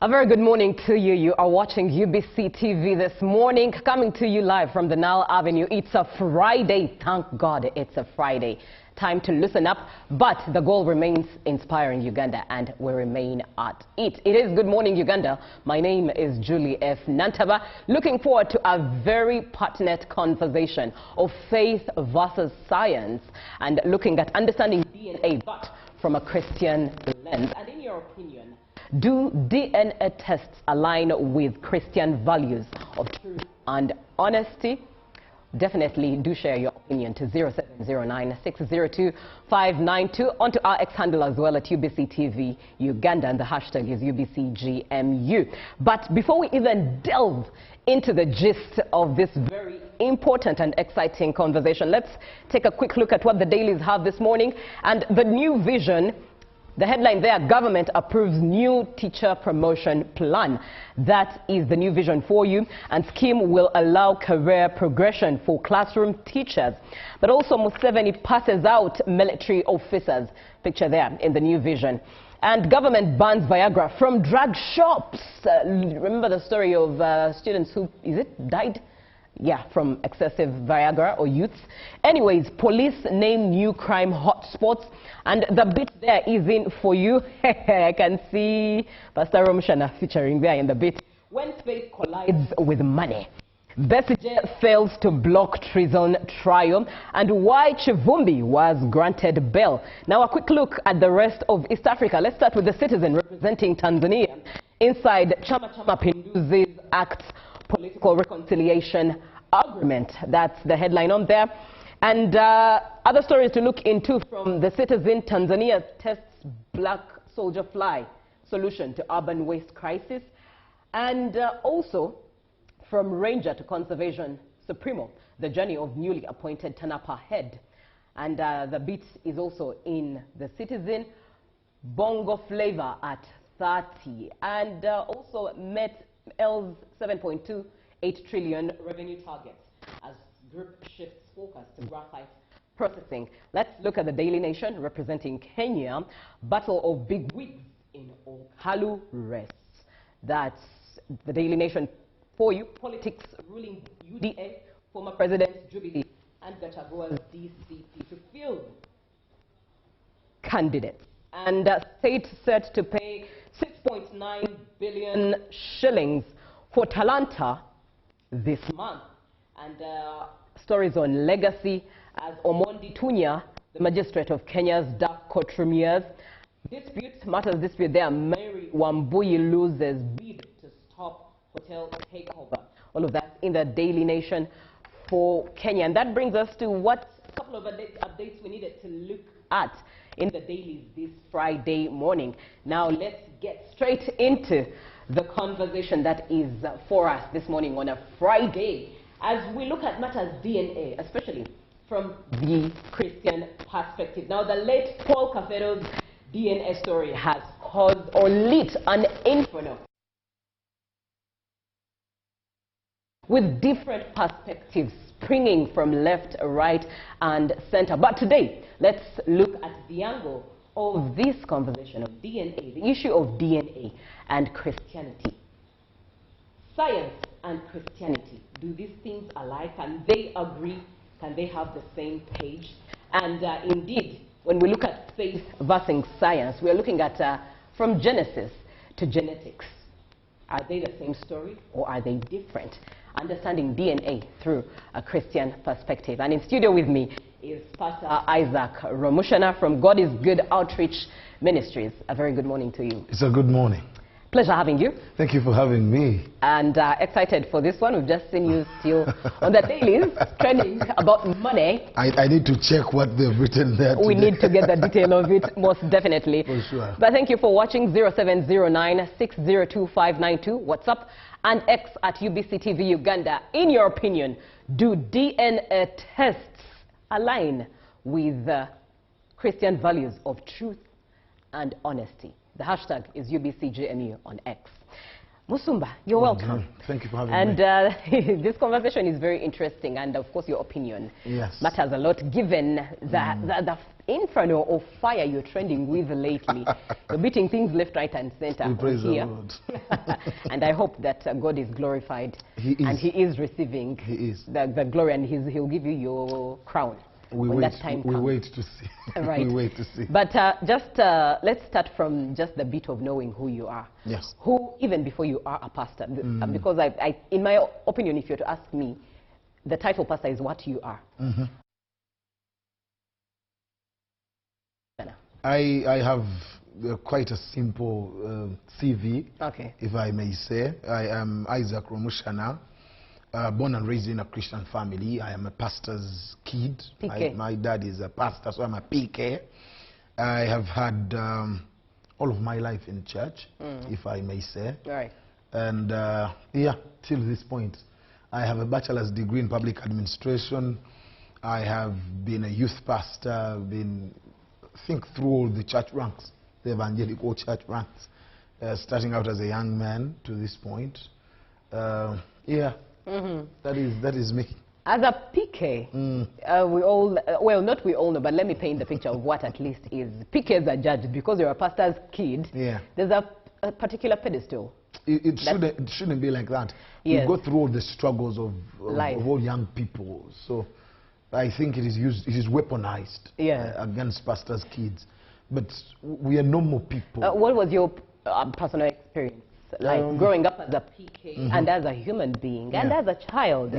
A very good morning to you. You are watching UBC TV this morning, coming to you live from the Nile Avenue. It's a Friday. Thank God it's a Friday. Time to loosen up, but the goal remains inspiring Uganda, and we remain at it. It is Good Morning Uganda. My name is Julie F. Nantaba. Looking forward to a very pertinent conversation of faith versus science and looking at understanding DNA, but from a Christian lens. And in your opinion, do DNA tests align with Christian values of truth and honesty? Definitely do share your opinion to 0709-602-592, onto our X handle as well at UBC TV Uganda, and the hashtag is UBCGMU. But before we even delve into the gist of this very important and exciting conversation, let's take a quick look at what the dailies have this morning. And the new vision, the headline there, government approves new teacher promotion plan. That is the new vision for you, and scheme will allow career progression for classroom teachers. But also Museveni passes out military officers. Picture there in the new vision. And government bans Viagra from drug shops. Remember the story of students who, died? Yeah, from excessive Viagra, or youths. Anyways, police name new crime hotspots, and the bit there is in for you. I can see Pastor Romshana featuring there in the bit. When faith collides with money, Besigye fails to block treason trial, and why Chivumbi was granted bail. Now a quick look at the rest of East Africa. Let's start with the Citizen representing Tanzania. Inside Chama Chama Pinduzi's Act Political Reconciliation Agreement. That's the headline on there. And other stories to look into from the Citizen: Tanzania tests black soldier fly solution to urban waste crisis. And also from Ranger to Conservation Supremo, the journey of newly appointed TANAPA head. And the beat is also in the Citizen. Bongo flavor at 30. And also met L's 7.28 trillion revenue targets as group shifts focus to graphite processing. Let's look at the Daily Nation representing Kenya. Battle of big wigs in Okalu rests. That's the Daily Nation for you. Politics ruling UDA, former President Jubilee, and Gachagua's DCP to field candidates. And state set to pay 6.9 billion shillings for Talanta this month. And stories on legacy as Omondi Tunya, the magistrate of Kenya's dark courtroom years. Matters dispute there. Mary Wambuyi loses bid to stop hotel takeover. All of that in the Daily Nation for Kenya. And that brings us to what a couple of updates we needed to look at in the dailies this Friday morning. Now let's get straight into the conversation that is for us this morning on a Friday, as we look at matters DNA, especially from the Christian perspective. Now, the late Paul Kafero's DNA story has caused or lit an inferno with different perspectives springing from left, right, and center. But today, let's look at the angle of this conversation of DNA, the issue of DNA and Christianity. Science and Christianity, do these things align? Can they agree? Can they have the same page? And indeed, when we look at faith versus science, we are looking at from Genesis to genetics. Are they the same story, or are they different? Understanding DNA through a Christian perspective. And in studio with me is Pastor Isaac Romushana from God is Good Outreach Ministries. A very good morning to you. It's a good morning. Pleasure having you. Thank you for having me. And excited for this one. We've just seen you still on the dailies trending about money. I need to check what they've written there today. We need to get the detail of it, most definitely. For sure. But thank you for watching. 0709-602-592, WhatsApp, and X at UBC TV Uganda. In your opinion, do DNA tests align with Christian values of truth and honesty? The hashtag is UBCGMU on X. Musumba, you're welcome. Thank you for having me. And this conversation is very interesting, and of course your opinion matters a lot, given the inferno of fire you're trending with lately. You're beating things left, right, and center. We praise the here. Lord. And I hope that God is glorified. He is. And He is receiving the glory, and He'll give you your crown. We wait to see. Right. We wait to see. But let's start from just the bit of knowing who you are. Yes. Who, even before you are a pastor, because in my opinion, if you're to ask me, the title pastor is what you are. I have quite a simple CV, if I may say. I am Isaac Romushana. Born and raised in a Christian family. I am a pastor's kid. My dad is a pastor, so I'm a PK. I have had all of my life in church, if I may say. Right. And yeah, till this point, I have a bachelor's degree in public administration. I have been a youth pastor, think through all the church ranks, the evangelical church ranks, starting out as a young man to this point. Yeah. That is me. As a PK, we all, well, not we all know, but let me paint the picture of what at least is. PK is a judge, because you're a pastor's kid. Yeah. There's a particular pedestal. It shouldn't be like that. Yes. We go through all the struggles of all young people. So I think it is weaponized against pastors' kids. But we are normal people. What was your personal experience? Like growing up as a PK and as a human being and as a child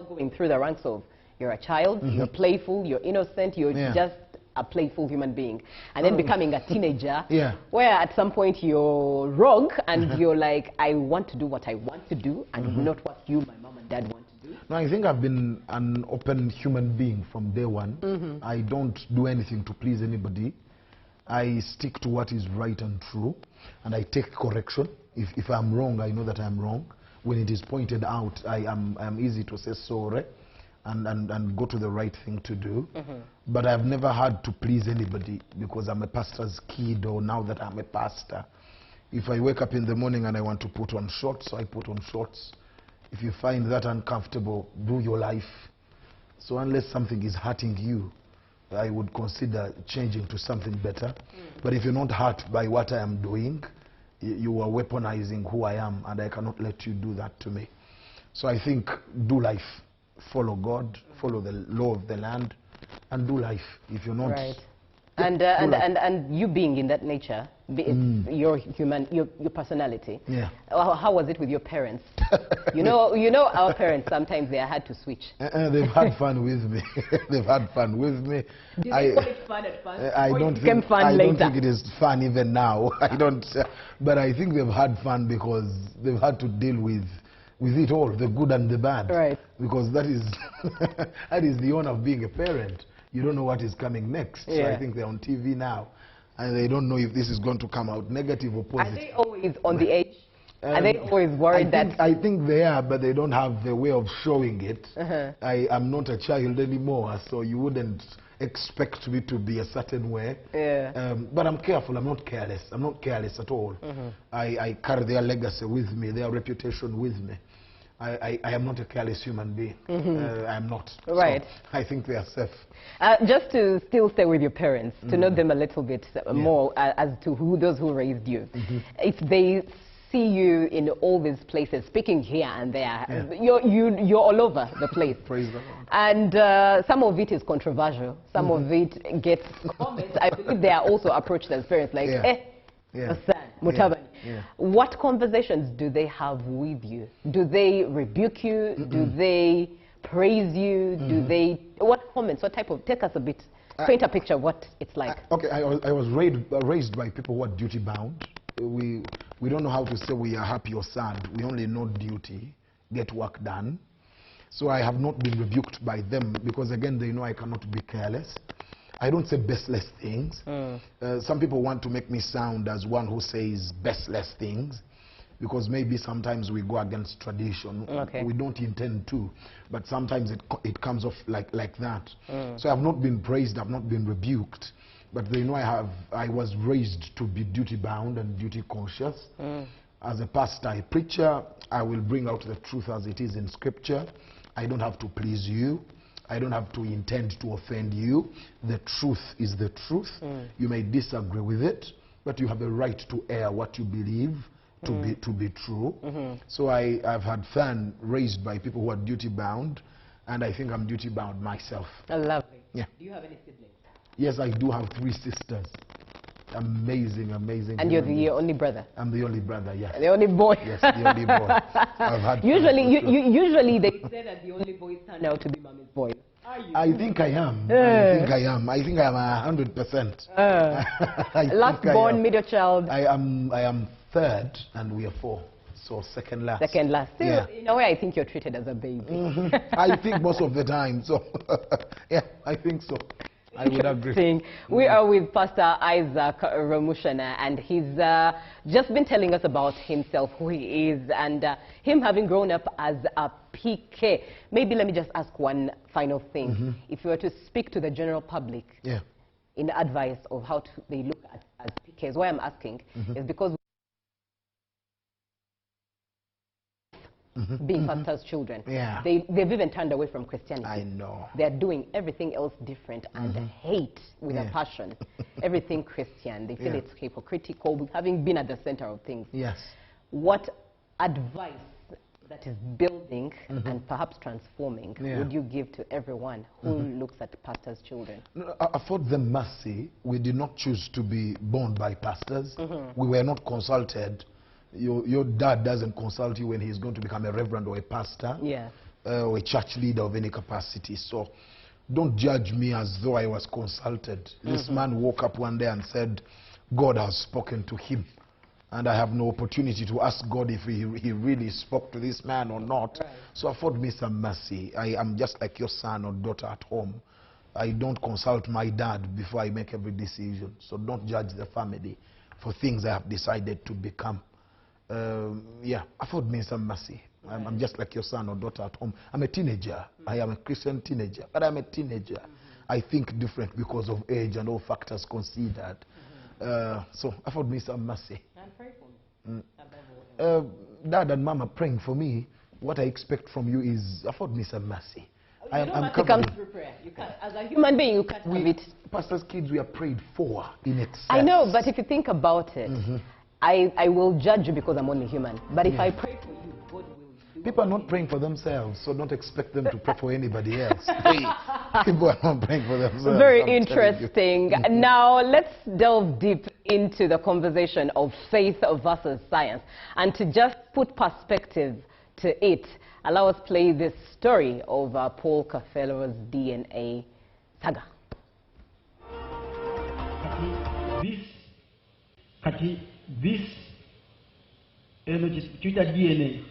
going through the ranks of, you're a child, you're playful, you're innocent, you're just a playful human being, and then becoming a teenager where at some point you're rogue and you're like, I want to do what I want to do and not what you, my mom and dad want to do. No, I think I've been an open human being from day one. I don't do anything to please anybody. I stick to what is right and true, and I take correction. If I'm wrong, I know that I'm wrong. When it is pointed out, I'm easy to say sorry and go to the right thing to do. But I've never had to please anybody because I'm a pastor's kid, or now that I'm a pastor. If I wake up in the morning and I want to put on shorts, I put on shorts. If you find that uncomfortable, do your life. So unless something is hurting you, I would consider changing to something better. But if you're not hurt by what I am doing, you are weaponizing who I am, and I cannot let you do that to me. So I think do life, follow God, follow the law of the land, and do life. If you're not, and you being in that nature, your personality. Yeah. How was it with your parents? you know, our parents sometimes they are hard to switch. They've had fun with me. They've had fun with me. Did you call it fun at first? I don't think it is fun even now. I don't. But I think they've had fun because they've had to deal with it all, the good and the bad. Right. Because that is that is the honor of being a parent. You don't know what is coming next. So I think they're on TV now, and they don't know if this is going to come out negative or positive. Are they always on the edge? Are they always worried I think they are, but they don't have the way of showing it. I'm not a child anymore, so you wouldn't expect me to be a certain way. But I'm careful. I'm not careless. I'm not careless at all. I carry their legacy with me, their reputation with me. I am not a careless human being. I'm not. Right. So I think they are safe. Just to still stay with your parents, to know them a little bit more as to those who raised you. If they see you in all these places, speaking here and there, you're all over the place. Praise the Lord. And some of it is controversial. Some of it gets comments. I believe they are also approached as parents like, Mutabani. What conversations do they have with you? Do they rebuke you? Do they praise you? Do they, what comments, what type of, take us a bit, paint a picture of what it's like. Okay, I was raised by people who are duty bound. We don't know how to say we are happy or sad. We only know duty, get work done. So I have not been rebuked by them because again they know I cannot be careless. I don't say baseless things. Some people want to make me sound as one who says baseless things because maybe sometimes we go against tradition. We don't intend to, but sometimes it comes off like that. So I've not been praised, I've not been rebuked, but they know I was raised to be duty bound and duty conscious. As a pastor, a preacher, I will bring out the truth as it is in Scripture. I don't have to please you. I don't have to intend to offend you. The truth is the truth. You may disagree with it, but you have a right to air what you believe to be true. So I've had fun raised by people who are duty bound, and I think I'm duty bound myself. Lovely. Yeah. Do you have any siblings? Yes, I do have 3 sisters. Amazing, amazing. And you're the only brother? I'm the only brother, yes. The only boy? Yes, the only boy. I've had usually they say that the only boys turn out to be mommy's boys. I think I am. I think I am. I think I am 100%. Last born, middle child? I am 3rd, and we are 4. So second last. Second last. Still, yeah. In a way, I think you're treated as a baby. I think most of the time. So, yeah, I think so. I would agree. We are with Pastor Isaac Ramushana, and he's just been telling us about himself, who he is, and him having grown up as a PK. Maybe let me just ask one final thing. If you were to speak to the general public in advice of how they look at as PKs, why I'm asking is because being pastors' children. They've even turned away from Christianity. I know. They're doing everything else different and hate with a passion. Everything Christian. They feel it's hypocritical, having been at the center of things. Yes. What advice that is building and perhaps transforming would you give to everyone who looks at pastors' children? No, afford them mercy. We did not choose to be born by pastors. We were not consulted. Your dad doesn't consult you when he's going to become a reverend or a pastor or a church leader of any capacity. So don't judge me as though I was consulted. This man woke up one day and said, God has spoken to him. And I have no opportunity to ask God if he really spoke to this man or not. So afford me some mercy. I am just like your son or daughter at home. I don't consult my dad before I make every decision. So don't judge the family for things I have decided to become. Afford me some mercy. I'm just like your son or daughter at home. I'm a teenager. I am a Christian teenager, but I'm a teenager. I think different because of age and all factors considered. So afford me some mercy. And pray for me. Dad and Mom are praying for me. What I expect from you is afford me some mercy. You don't have to come through prayer. You can't, as a human being, you can't have it. Pastors' kids, we are prayed for in excess. I know, but if you think about it, I will judge you because I'm only human. But if I pray for you, God will do. People are not praying for themselves, so don't expect them to pray for anybody else. People are not praying for themselves. Very interesting. Now, let's delve deep into the conversation of faith versus science. And to just put perspective to it, allow us play this story of Paul Kafelo's DNA saga. This DNA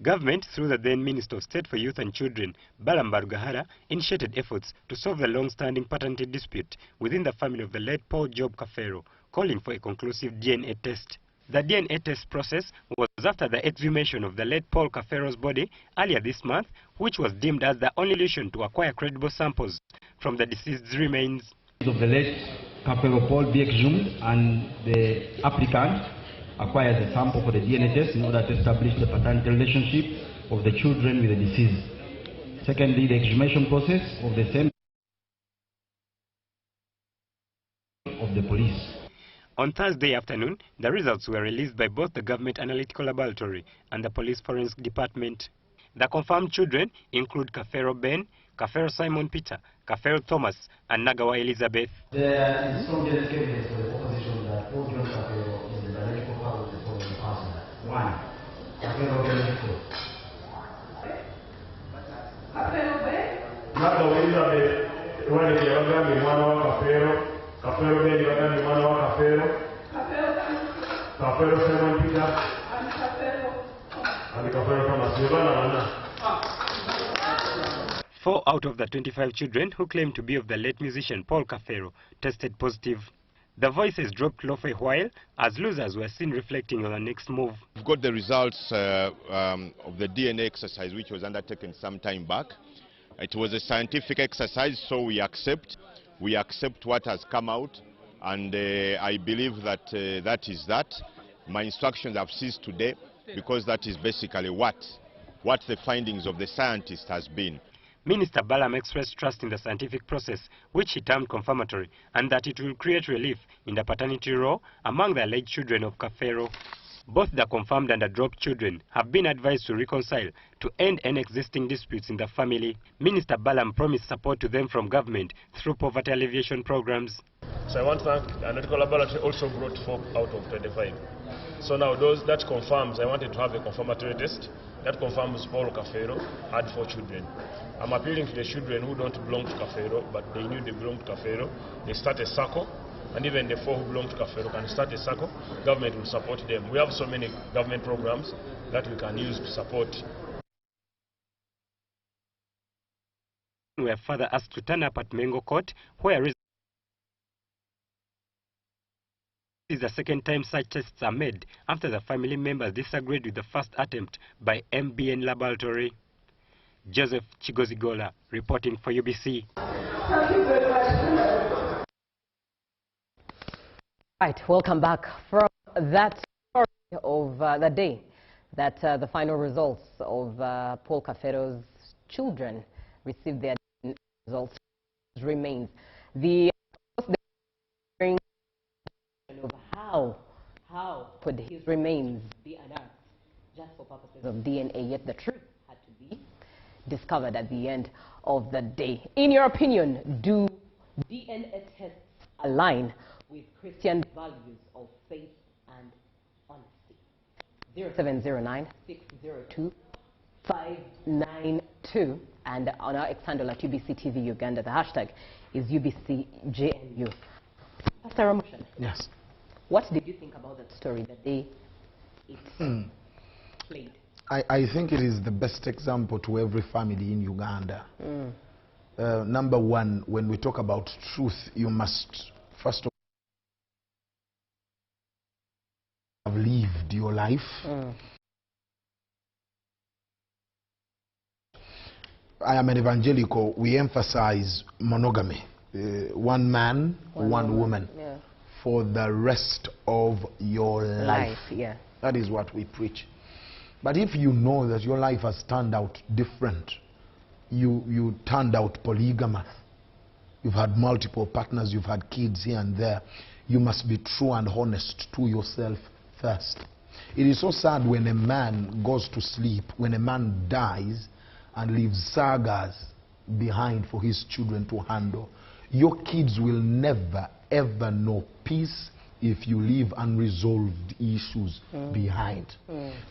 Government, through the then Minister of State for Youth and Children, Balamba Rugahara, initiated efforts to solve the long-standing patented dispute within the family of the late Paul Job Kafero, calling for a conclusive DNA test. The DNA test process was after the exhumation of the late Paul Kafero's body earlier this month, which was deemed as the only solution to acquire credible samples from the deceased's remains. Of the late Kafero Paul be exhumed, and the applicant acquires a sample for the DNA test in order to establish the paternity relationship of the children with the deceased. Secondly, the exhumation process of the same of the police. On Thursday afternoon, the results were released by both the Government Analytical Laboratory and the Police Forensic Department. The confirmed children include Kafero Ben, Kafero Simon Peter, Kafero Thomas, and Nagawa Elizabeth. There is strong evidence for the opposition that Paul John Kafero is the biological father of the following person. 1. Kafero Ben. Kafero Ben? Nagawa Elizabeth, wale ni wagami mwana wa Kafero. Kafero Ben ni wagami mwana wa Kafero. Kafero Simon Peter. And Kafero Thomas. 4 out of the 25 children who claim to be of the late musician Paul Kafero tested positive. The voices dropped low for a while as losers were seen reflecting on the next move. We've got the results of the DNA exercise which was undertaken some time back. It was a scientific exercise, so we accept what has come out, And I believe that that is that. My instructions have ceased today because that is basically what the findings of the scientists has been. Minister Balaam expressed trust in the scientific process, which he termed confirmatory, and that it will create relief in the paternity role among the alleged children of Kafero. Both the confirmed and the dropped children have been advised to reconcile to end any existing disputes in the family. Minister Balaam promised support to them from government through poverty alleviation programs. So I want to thank the Analytical Laboratory also brought 4 out of 25. So now that confirms, I wanted to have a confirmatory test. That confirms Paul Kafero had 4 children. I'm appealing to the children who don't belong to Kafero, but they knew they belong to Kafero. They start a circle, and even the 4 who belong to Kafero can start a circle. Government will support them. We have so many government programs that we can use to support. We are further asked to turn up at Mengo Court, where this is the second time such tests are made after the family members disagreed with the first attempt by MBN Laboratory. Joseph Chigozigola reporting for UBC. Thank you very much. Right, welcome back from that story of the day that the final results of Paul Kafero's children received their results remains. The of how could his remains be unearthed just for purposes of DNA, yet the truth had to be discovered at the end of the day. In your opinion, do DNA tests align with Christian values of faith and honesty? 0709-602-592, and on our X handle at UBC TV Uganda, the hashtag is UBCJNU. Pastor Ramoshan. Yes. What did you think about that story the day it played? I think it is the best example to every family in Uganda. Number one, when we talk about truth, you must first of all have lived your life. I am an evangelical. We emphasize monogamy. One man, one woman. Yeah. For the rest of your life. Yeah. That is what we preach. But if you know that your life has turned out different, you turned out polygamous, you've had multiple partners, you've had kids here and there, you must be true and honest to yourself first. It is so sad when a man goes to sleep, when a man dies and leaves sagas behind for his children to handle. Your kids will never ever know peace if you leave unresolved issues behind.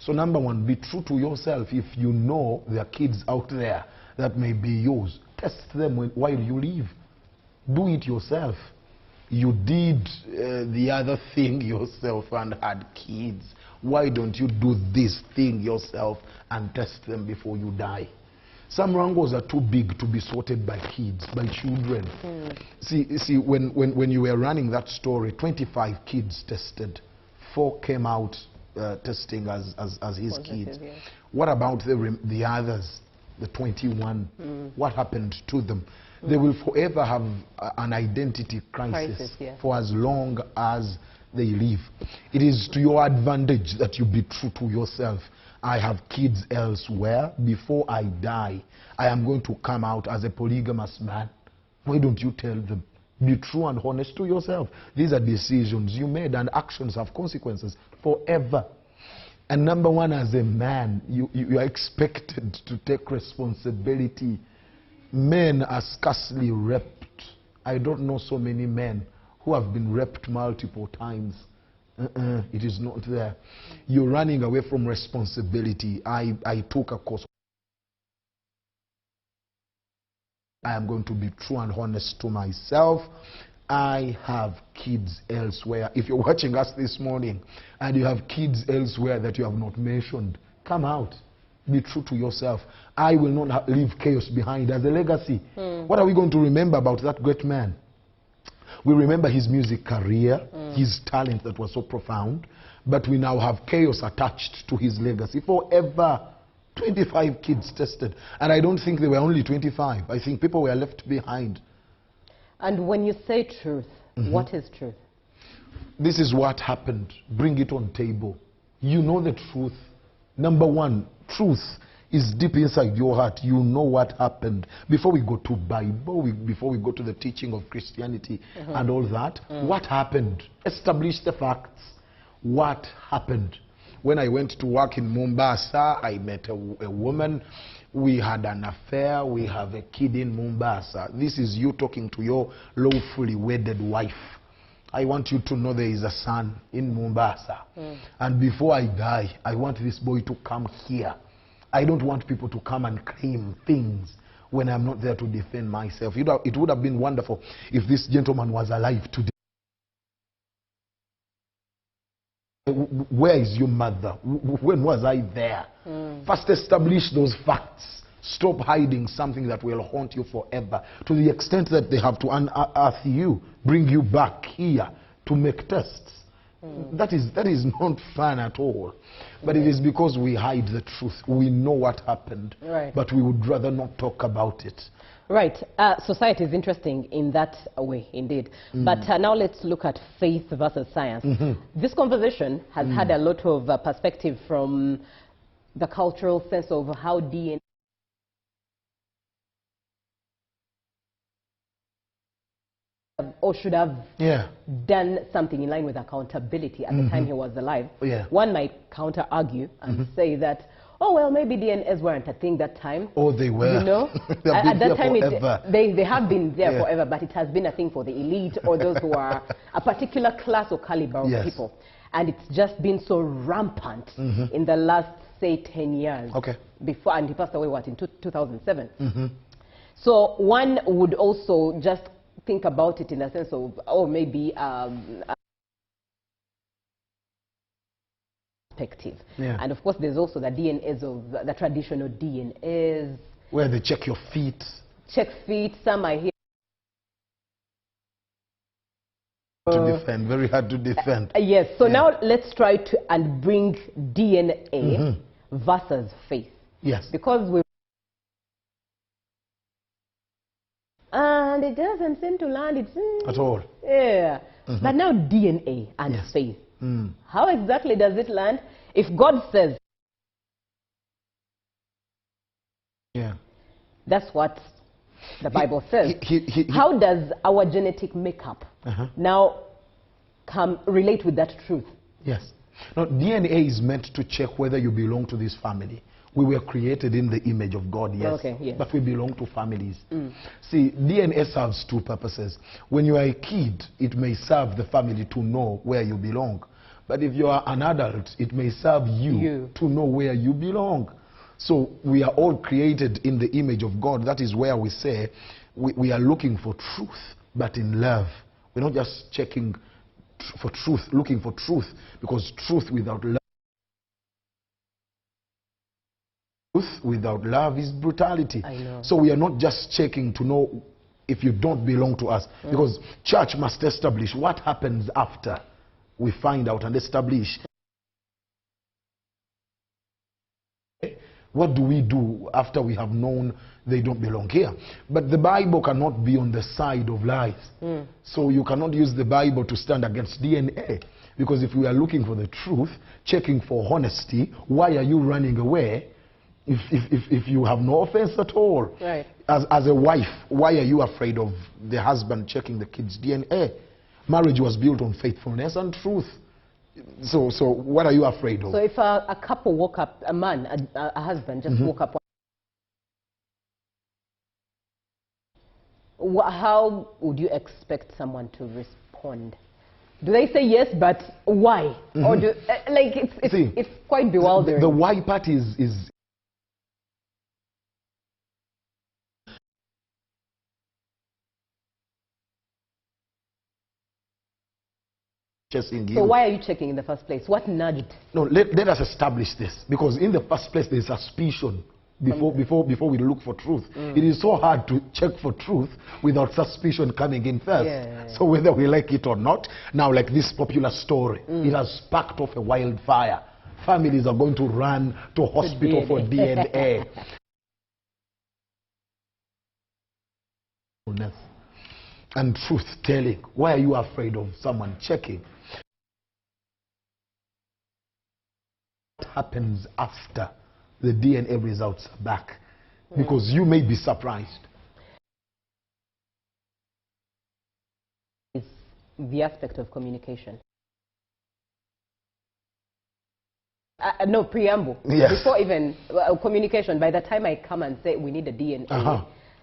So number one, be true to yourself. If you know there are kids out there that may be yours, test them while you live. Do it yourself. You did the other thing yourself and had kids. Why don't you do this thing yourself and test them before you die? Some wrangles are too big to be sorted by kids, by children. See, when you were running that story, 25 kids tested. 4 came out testing as his kids. Yeah. What about the others, the 21? What happened to them? They will forever have an identity crisis yeah. for as long as they live. It is to your advantage that you be true to yourself. I have kids elsewhere. Before I die, I am going to come out as a polygamous man. Why don't you tell them? Be true and honest to yourself. These are decisions you made, and actions have consequences forever. And number one, as a man, you are expected to take responsibility. Men are scarcely raped. I don't know so many men who have been raped multiple times. It is not there. You're running away from responsibility. I took a course. I am going to be true and honest to myself. I have kids elsewhere. If you're watching us this morning and you have kids elsewhere that you have not mentioned, come out. Be true to yourself. I will not leave chaos behind as a legacy. What are we going to remember about that great man? We remember his music career, his talent that was so profound, but we now have chaos attached to his legacy forever. 25 kids tested, and I don't think they were only 25. I think people were left behind. And when you say truth, what is truth? This is what happened. Bring it on table. You know the truth. Number one, truth is deep inside your heart. You know what happened. Before we go to Bible, before we go to the teaching of Christianity and all that, what happened? Establish the facts. What happened? When I went to work in Mombasa, I met a woman. We had an affair. We have a kid in Mombasa. This is you talking to your lawfully wedded wife. I want you to know there is a son in Mombasa. And before I die, I want this boy to come here. I don't want people to come and claim things when I'm not there to defend myself. It would have been wonderful if this gentleman was alive today. Where is your mother? When was I there? First establish those facts. Stop hiding something that will haunt you forever. To the extent that they have to unearth you, bring you back here to make tests. That is not fun at all. But it is because we hide the truth. We know what happened, but we would rather not talk about it. Right. Society is interesting in that way, indeed. But now let's look at faith versus science. This conversation has had a lot of perspective from the cultural sense of how DNA or should have done something in line with accountability at the time he was alive. One might counter-argue and say that, oh, well, maybe DNAs weren't a thing that time. Oh, they were. You know? At that time, they have been there forever, but it has been a thing for the elite or those who are a particular class or caliber of people. And it's just been so rampant in the last, say, 10 years. Before, and he passed away, what, in 2007? So one would also just think about it in a sense of, oh, maybe perspective. And of course, there's also the DNAs of the traditional DNAs. Where they check your feet. Check feet, some are here. To defend, very hard to defend. Yes, so now let's try to and bring DNA versus faith. Yes. Because we and it doesn't seem to land at all. Yeah. But now DNA and faith. How exactly does it land? If God says, that's what the Bible says. How does our genetic makeup now relate with that truth? Yes. Now, DNA is meant to check whether you belong to this family. We were created in the image of God, yes, but we belong to families. See, DNA serves two purposes. When you are a kid, it may serve the family to know where you belong. But if you are an adult, it may serve you to know where you belong. So we are all created in the image of God. That is where we say we are looking for truth, but in love. We're not just checking for truth, looking for truth, because truth without love, is brutality. So we are not just checking to know if you don't belong to us, because church must establish what happens after we find out and establish. What do we do after we have known they don't belong here? But the Bible cannot be on the side of lies. So you cannot use the Bible to stand against DNA. Because if we are looking for the truth, checking for honesty, why are you running away if you have no offense at all? As a wife, why are you afraid of the husband checking the kids' DNA? Marriage was built on faithfulness and truth. So what are you afraid of? So if a couple woke up, a man, a husband just woke up, how would you expect someone to respond? Do they say yes, but why? Or do, like, it's quite bewildering. The why part is so why are you checking in the first place? What nudged? No, let us establish this, because in the first place there is suspicion before we look for truth. It is so hard to check for truth without suspicion coming in first. So whether we like it or not, now like this popular story, it has sparked off a wildfire. Families are going to run to hospital for DNA. And truth telling. Why are you afraid of someone checking? happens after the DNA results are back. Because you may be surprised. Is the aspect of communication. No, preamble. Yes. Before even communication, by the time I come and say we need a DNA,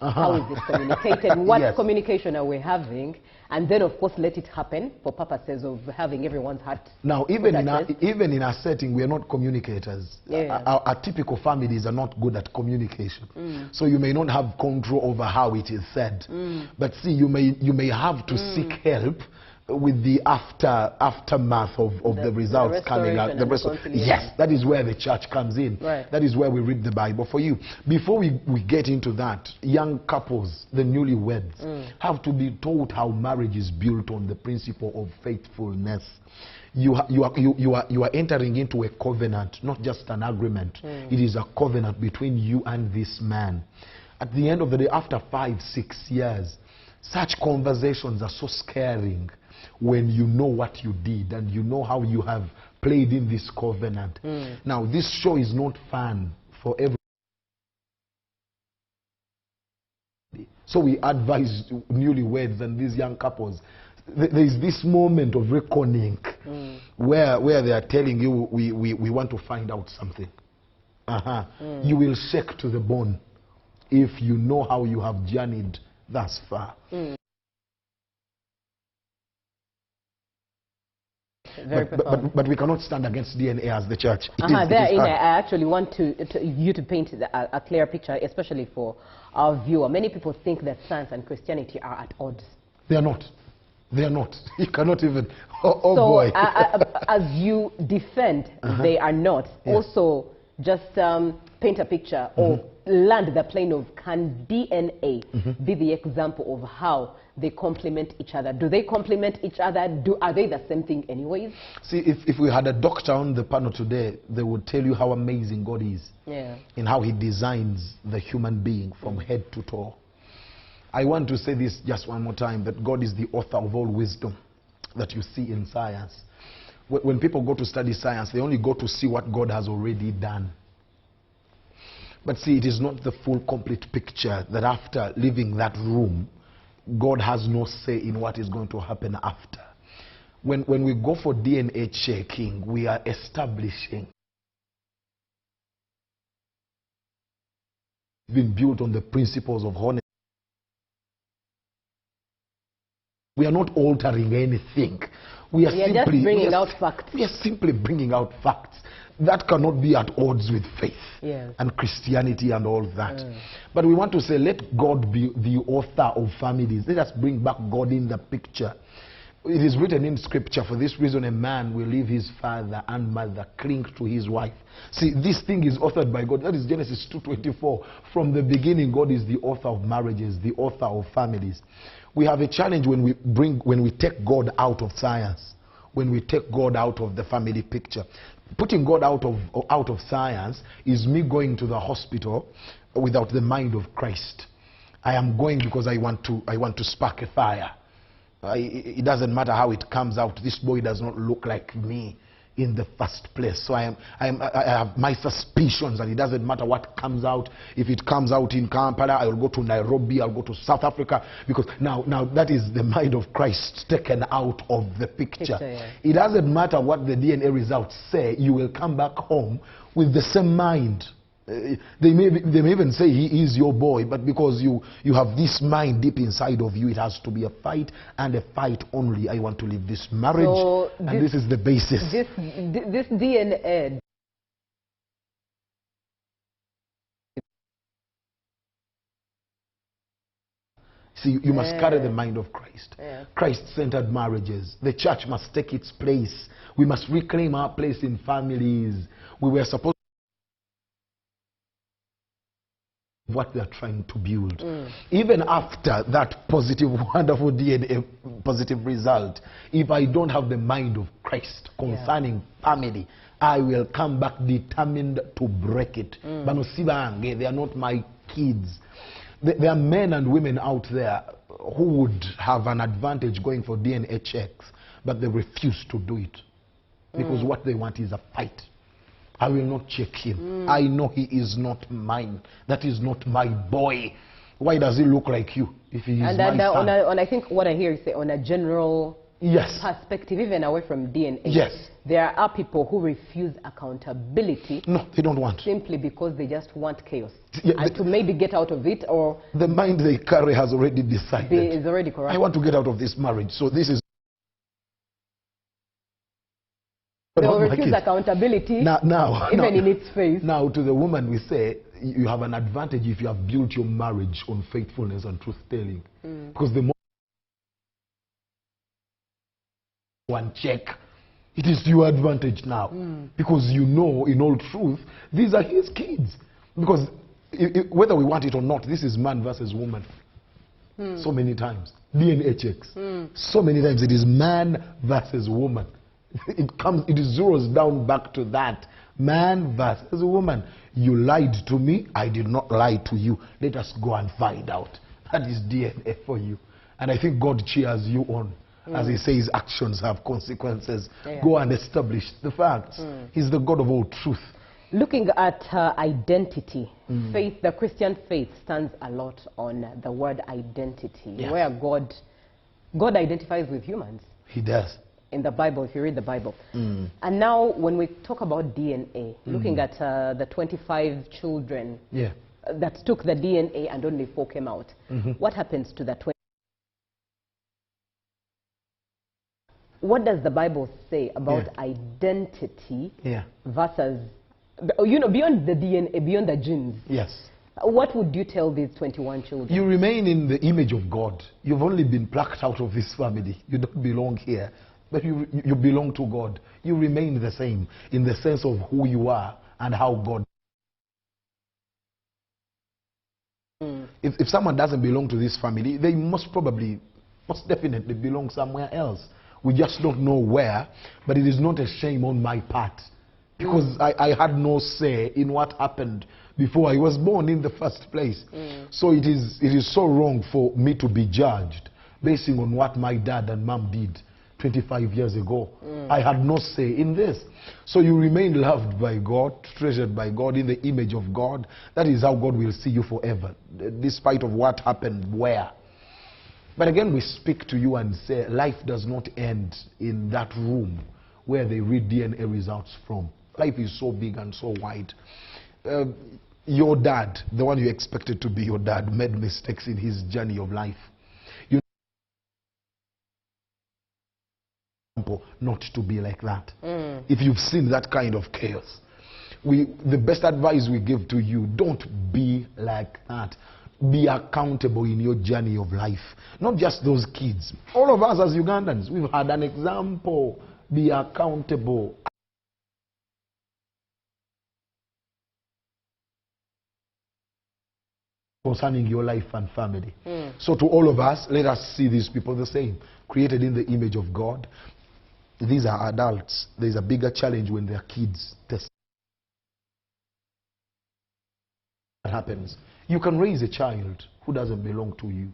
how is it communicated? What Yes. communication are we having? And then, of course, let it happen for purposes of having everyone's heart. Now, even in our setting, we are not communicators. Yeah. Our typical families are not good at communication. So you may not have control over how it is said. But see, you may have to seek help with the aftermath of the results coming out. Yes, that is where the church comes in. Right. That is where we read the Bible for you. Before we get into that, young couples, the newlyweds, have to be taught how marriage is built on the principle of faithfulness. You are entering into a covenant, not just an agreement. It is a covenant between you and this man. At the end of the day, after 5, 6 years, such conversations are so scaring when you know what you did and you know how you have played in this covenant. Now, this show is not fun for everyone. So we advise newlyweds and these young couples, there is this moment of reckoning where they are telling you, we want to find out something. You will shake to the bone if you know how you have journeyed thus far. But we cannot stand against DNA as the church. I actually want you to paint a clear picture, especially for our viewer. Many people think that science and Christianity are at odds. They are not. They are not. You cannot even. Boy. As you defend, they are not. Yes. Also, just paint a picture or land the plane of, can DNA be the example of how they complement each other? Do they complement each other? Are they the same thing anyways? See, if we had a doctor on the panel today, they would tell you how amazing God is in how he designs the human being from head to toe. I want to say this just one more time, that God is the author of all wisdom that you see in science. When people go to study science, they only go to see what God has already done. But see, it is not the full, complete picture that after leaving that room, God has no say in what is going to happen after. When we go for DNA checking, we are establishing been built on the principles of honesty. We are not altering anything. We are simply bringing out facts. We are simply bringing out facts that cannot be at odds with faith and Christianity and all that. But we want to say, let God be the author of families. Let us bring back God in the picture. It is written in scripture, for this reason a man will leave his father and mother, cling to his wife. See, this thing is authored by God. That is Genesis 2:24. From the beginning, God is the author of marriages, the author of families. We have a challenge when we take God out of science, when we take God out of the family picture. Putting God out of science is me going to the hospital without the mind of Christ. I am going because I want to spark a fire. It doesn't matter how it comes out. This boy does not look like me in the first place. So I have my suspicions, and it doesn't matter what comes out. If it comes out in Kampala, I will go to Nairobi, I'll go to South Africa, because now that is the mind of Christ taken out of the picture. It doesn't matter what the DNA results say, you will come back home with the same mind. They may even say he is your boy, but because you have this mind deep inside of you, it has to be a fight, and a fight only. I want to live this marriage, and this is the basis. This DNA. See, you must carry the mind of Christ. Christ-centered marriages. The church must take its place. We must reclaim our place in families. We were supposed what they are trying to build. Even after that positive, wonderful DNA positive result, if I don't have the mind of Christ concerning family, I will come back determined to break it. They are not my kids. There are men and women out there who would have an advantage going for DNA checks, but they refuse to do it because what they want is a fight. I will not check him. I know he is not mine. That is not my boy. Why does he look like you if he is my son? And I think what I hear you say, on a general perspective, even away from DNA, there are people who refuse accountability. No, they don't want. Simply because they just want chaos. And to maybe get out of it, or... The mind they carry has already decided. Is already correct. I want to get out of this marriage, so this is... They will refuse accountability, even in its face. Now, to the woman, we say, you have an advantage if you have built your marriage on faithfulness and truth-telling. Because the more one check, it is to your advantage now. Because you know, in all truth, these are his kids. Because whether we want it or not, this is man versus woman. So many times. DNA checks. So many times it is man versus woman. It zeroes down back to that. Man versus woman. You lied to me, I did not lie to you. Let us go and find out. That is DNA for you. And I think God cheers you on. As he says, actions have consequences. Go and establish the facts. He's the God of all truth. Looking at identity, faith, the Christian faith stands a lot on the word identity, where God identifies with humans. He does. In the Bible, if you read the Bible. And now when we talk about DNA, looking at the 25 children that took the DNA and only 4 came out, what happens to the 20? What does the Bible say about identity versus, you know, beyond the DNA, beyond the genes? Yes. What would you tell these 21 children? You remain in the image of God. You've only been plucked out of this family. You don't belong here. But you belong to God. You remain the same in the sense of who you are and how God. If someone doesn't belong to this family, they most definitely belong somewhere else. We just don't know where, but it is not a shame on my part. Because I had no say in what happened before I was born in the first place. So it is so wrong for me to be judged basing on what my dad and mom did 25 years ago. I had no say in this. So you remain loved by God, treasured by God, in the image of God. That is how God will see you forever, despite of what happened where. But again, we speak to you and say, life does not end in that room where they read DNA results from. Life is so big and so wide. Your dad, the one you expected to be your dad, made mistakes in his journey of life. Not to be like that. If you've seen that kind of chaos, the best advice we give to you, don't be like that. Be accountable in your journey of life. Not just those kids. All of us as Ugandans, we've had an example. Be accountable. Concerning your life and family. So to all of us, let us see these people the same. Created in the image of God. These are adults. There's a bigger challenge when they're kids. What happens? You can raise a child who doesn't belong to you,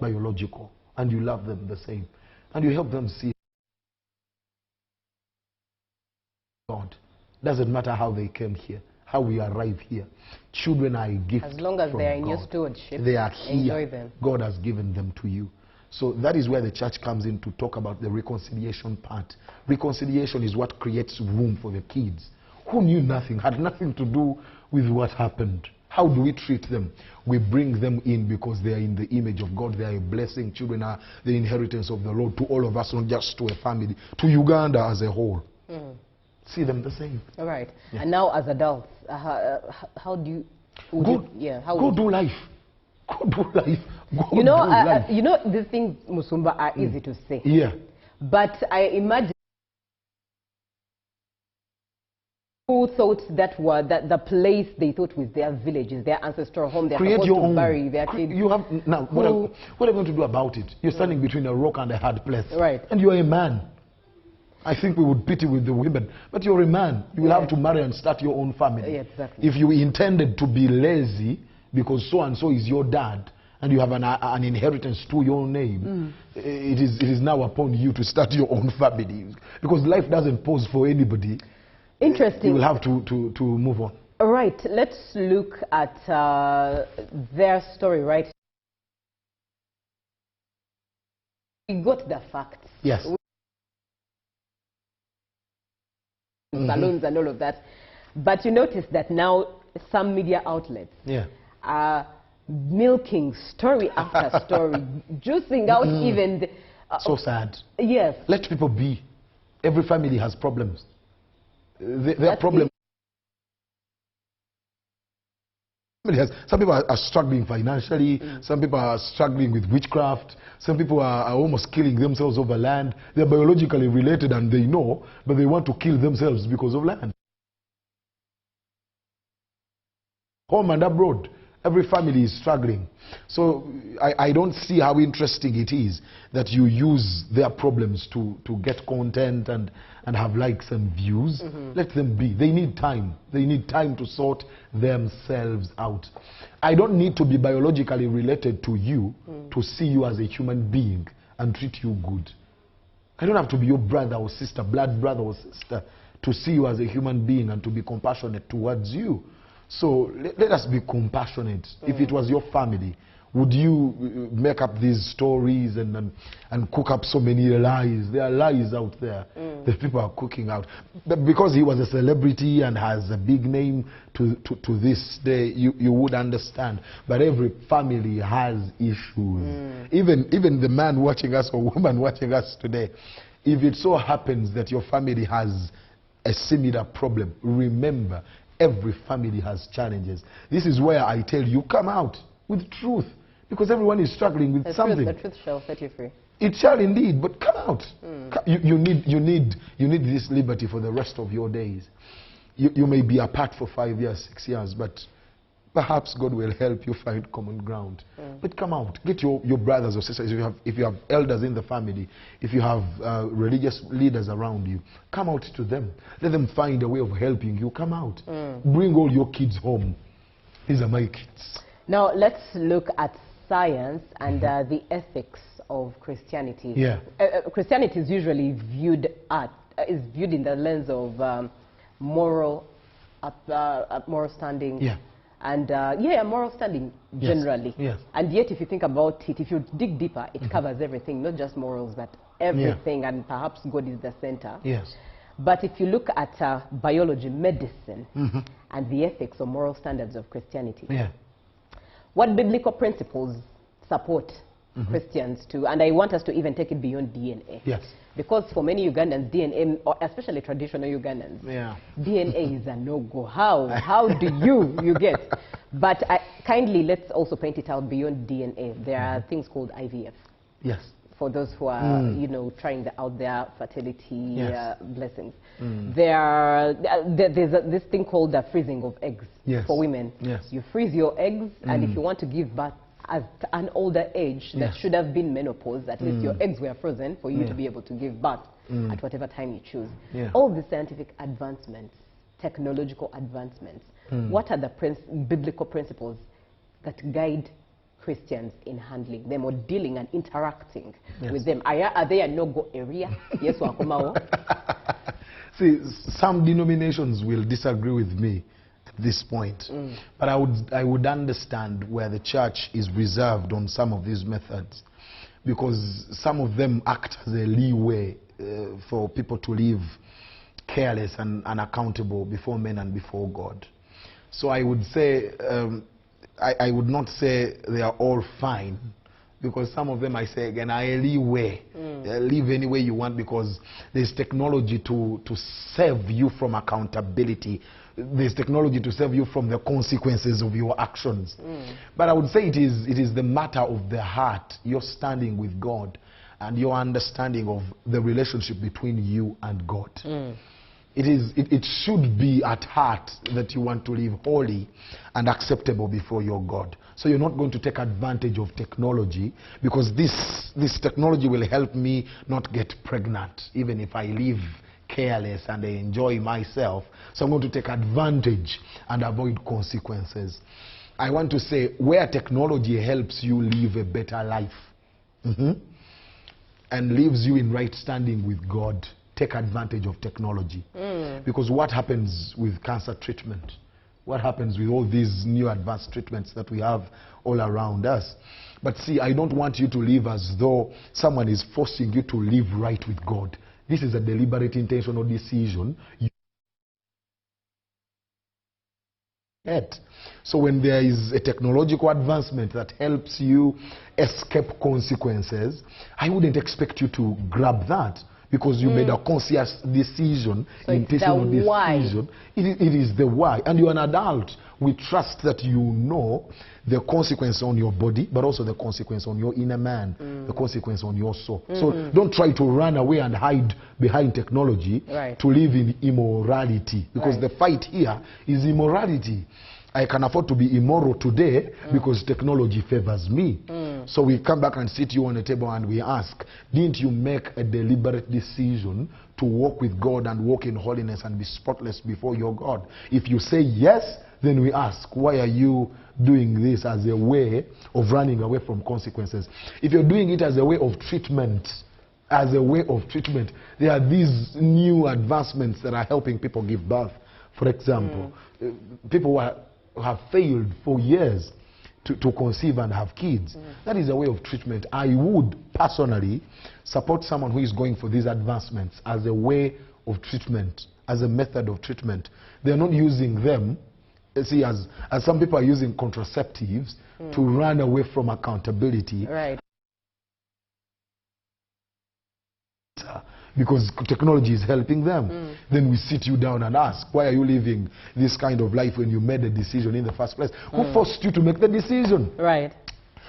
biological, and you love them the same. And you help them see God. Doesn't matter how they came here, how we arrive here. Children are a gift. As long as they are in God. your stewardship, they are here. Enjoy them. God has given them to you. So that is where the church comes in to talk about the reconciliation part. Reconciliation is what creates room for the kids who knew nothing, had nothing to do with what happened. How do we treat them? We bring them in because they are in the image of God. They are a blessing. Children are the inheritance of the Lord to all of us, not just to a family, to Uganda as a whole. See them the same. All right. Yeah. And now as adults, how do you... Go do life. Go do life. You know, these things, Musumba, are easy to say. Yeah. But I imagine who thought that were the place they thought was their villages, their ancestral home, they're supposed to bury their kids. You have now. What are you going to do about it? You're standing between a rock and a hard place, right? And you're a man. I think we would pity with the women, but you're a man. You will have to marry and start your own family. Yeah, exactly. If you intended to be lazy because so and so is your dad, and you have an inheritance to your name, it is now upon you to start your own family, because life doesn't pause for anybody. Interesting. You will have to move on. All right, let's look at their story, right? We got the facts. Yes. Balloons and all of that. But you notice that now some media outlets are milking story after story, juicing out even the... So sad. Yes. Let people be. Every family has problems. There are problems. Some people are struggling financially. Some people are struggling with witchcraft. Some people are almost killing themselves over land. They're biologically related and they know, but they want to kill themselves because of land. Home and abroad, every family is struggling. So I don't see how interesting it is that you use their problems to get content and have likes and views. Let them be. They need time. They need time to sort themselves out. I don't need to be biologically related to you to see you as a human being and treat you good. I don't have to be your brother or sister, blood brother or sister, to see you as a human being and to be compassionate towards you. So let us be compassionate. If it was your family, would you make up these stories and cook up so many lies? There are lies out there that people are cooking out. But because he was a celebrity and has a big name to this day, you would understand. But every family has issues. Even the man watching us or woman watching us today, if it so happens that your family has a similar problem, remember, every family has challenges. This is where I tell you, come out with truth. Because everyone is struggling with something. The truth shall set you free. It shall indeed, but come out. You need this liberty for the rest of your days. You may be apart for 5 years, 6 years, but perhaps God will help you find common ground. But come out. Get your brothers or sisters. If you have elders in the family, if you have religious leaders around you, come out to them. Let them find a way of helping you. Come out. Bring all your kids home. These are my kids. Now let's look at science and the ethics of Christianity. Christianity is usually viewed in the lens of moral standing. And moral standing generally. And yet if you think about it, if you dig deeper, it covers everything, not just morals, but everything, and perhaps God is the center. But if you look at biology, medicine, and the ethics or moral standards of Christianity, what biblical principles support Christians to, and I want us to even take it beyond DNA. Because for many Ugandans, DNA, or especially traditional Ugandans, DNA is a no-go. How do you get? But kindly, let's also paint it out beyond DNA. There are things called IVF. For those who are, trying out their fertility blessings. There's this thing called the freezing of eggs for women. You freeze your eggs, and if you want to give birth at an older age that should have been menopause, at least your eggs were frozen for you to be able to give birth at whatever time you choose. All the scientific advancements, technological advancements, what are the biblical principles that guide Christians in handling them or dealing and interacting with them? Are they a no-go area? Yes, wakomao. See, some denominations will disagree with me at this point, but I would understand where the church is reserved on some of these methods, because some of them act as a leeway for people to live careless and unaccountable before men and before God. So I would say, I would not say they are all fine, because some of them, I say again, are a leeway. Live any way you want, because there's technology to save you from accountability. There's technology to save you from the consequences of your actions. But I would say it is the matter of the heart, your standing with God and your understanding of the relationship between you and God. It should be at heart that you want to live holy and acceptable before your God. So you're not going to take advantage of technology, because this technology will help me not get pregnant, even if I live careless and I enjoy myself. So I'm going to take advantage and avoid consequences. I want to say, where technology helps you live a better life and leaves you in right standing with God, take advantage of technology. Because what happens with cancer treatment? What happens with all these new advanced treatments that we have all around us? But see, I don't want you to live as though someone is forcing you to live right with God. This is a deliberate, intentional decision. So when there is a technological advancement that helps you escape consequences, I wouldn't expect you to grab that because you made a conscious decision, so intentional decision. Why. It is the why. And you're an adult. We trust that you know the consequence on your body, but also the consequence on your inner man, the consequence on your soul. So don't try to run away and hide behind technology to live in immorality, because the fight here is immorality. I can afford to be immoral today because technology favors me. So we come back and sit you on a table and we ask, didn't you make a deliberate decision to walk with God and walk in holiness and be spotless before your God? If you say yes, then we ask, why are you doing this as a way of running away from consequences? If you're doing it as a way of treatment, there are these new advancements that are helping people give birth. For example, people who have failed for years to conceive and have kids. That is a way of treatment. I would personally support someone who is going for these advancements as a way of treatment, as a method of treatment. They're not using them, see, as some people are using contraceptives to run away from accountability. Because technology is helping them. Then we sit you down and ask, why are you living this kind of life when you made a decision in the first place? Who forced you to make the decision?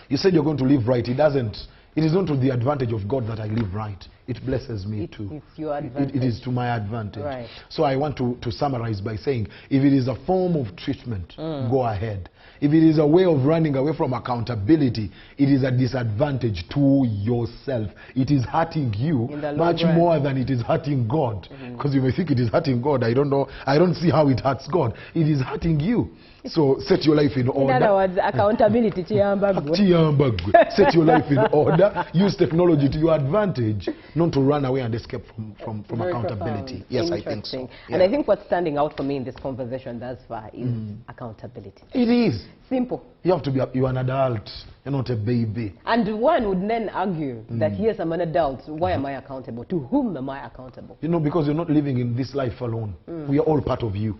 You said you're going to live right. It is not to the advantage of God that I live right. It blesses me too. It's your advantage. It is to my advantage. So I want to summarize by saying, if it is a form of treatment, go ahead. If it is a way of running away from accountability, it is a disadvantage to yourself. It is hurting you much more than it is hurting God. Because you may think it is hurting God. I don't know. I don't see how it hurts God. It is hurting you. So set your life in order. In other words, accountability. Set your life in order. Use technology to your advantage, not to run away and escape from accountability. Yes, I think so. And I think what's standing out for me in this conversation thus far is accountability. It is. Simple. You have to be, you're an adult, you're not a baby. And one would then argue that yes, I'm an adult, why am I accountable? To whom am I accountable? You know, because you're not living in this life alone. We are all part of you.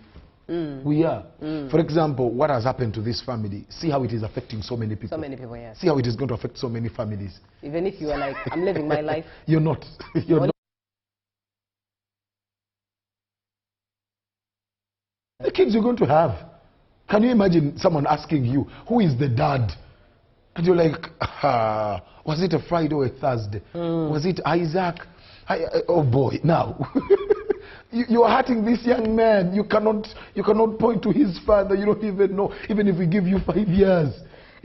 We are. For example, what has happened to this family? See how it is affecting so many people. So many people, yes. See how it is going to affect so many families. Even if you are like, I'm living my life. You're not. You're not. The kids you're going to have. Can you imagine someone asking you, who is the dad? And you're like, was it a Friday or a Thursday? Was it Isaac? Oh boy, now. You are hurting this young man. You cannot point to his father. You don't even know, even if we give you 5 years.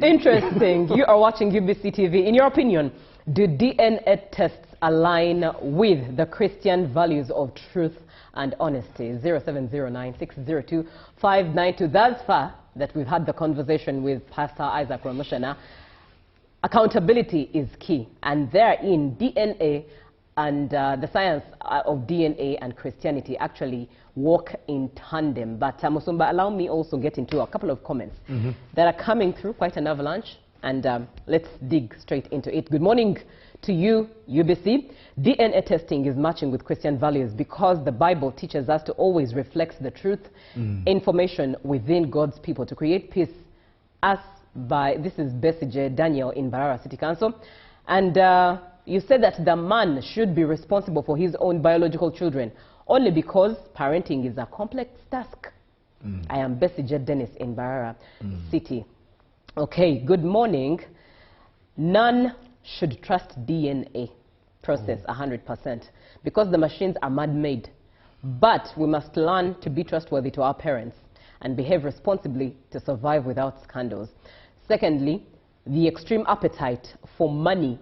Interesting. You are watching UBC TV. In your opinion, do DNA tests align with the Christian values of truth and honesty? 0709-602-592. Thus far that we've had the conversation with Pastor Isaac Ramoshana, accountability is key. And therein, DNA and the science of DNA and Christianity actually walk in tandem. But Musumba, allow me also get into a couple of comments that are coming through, quite an avalanche. And let's dig straight into it. Good morning to you, UBC. DNA testing is matching with Christian values because the Bible teaches us to always reflect the truth, information within God's people to create peace. As by, this is Bessie J. Daniel in Barara City Council. And you said that the man should be responsible for his own biological children only because parenting is a complex task. I am Bessie J. Dennis in Barara City. Okay, good morning. None should trust DNA process 100% because the machines are man-made. But we must learn to be trustworthy to our parents and behave responsibly to survive without scandals. Secondly, the extreme appetite for money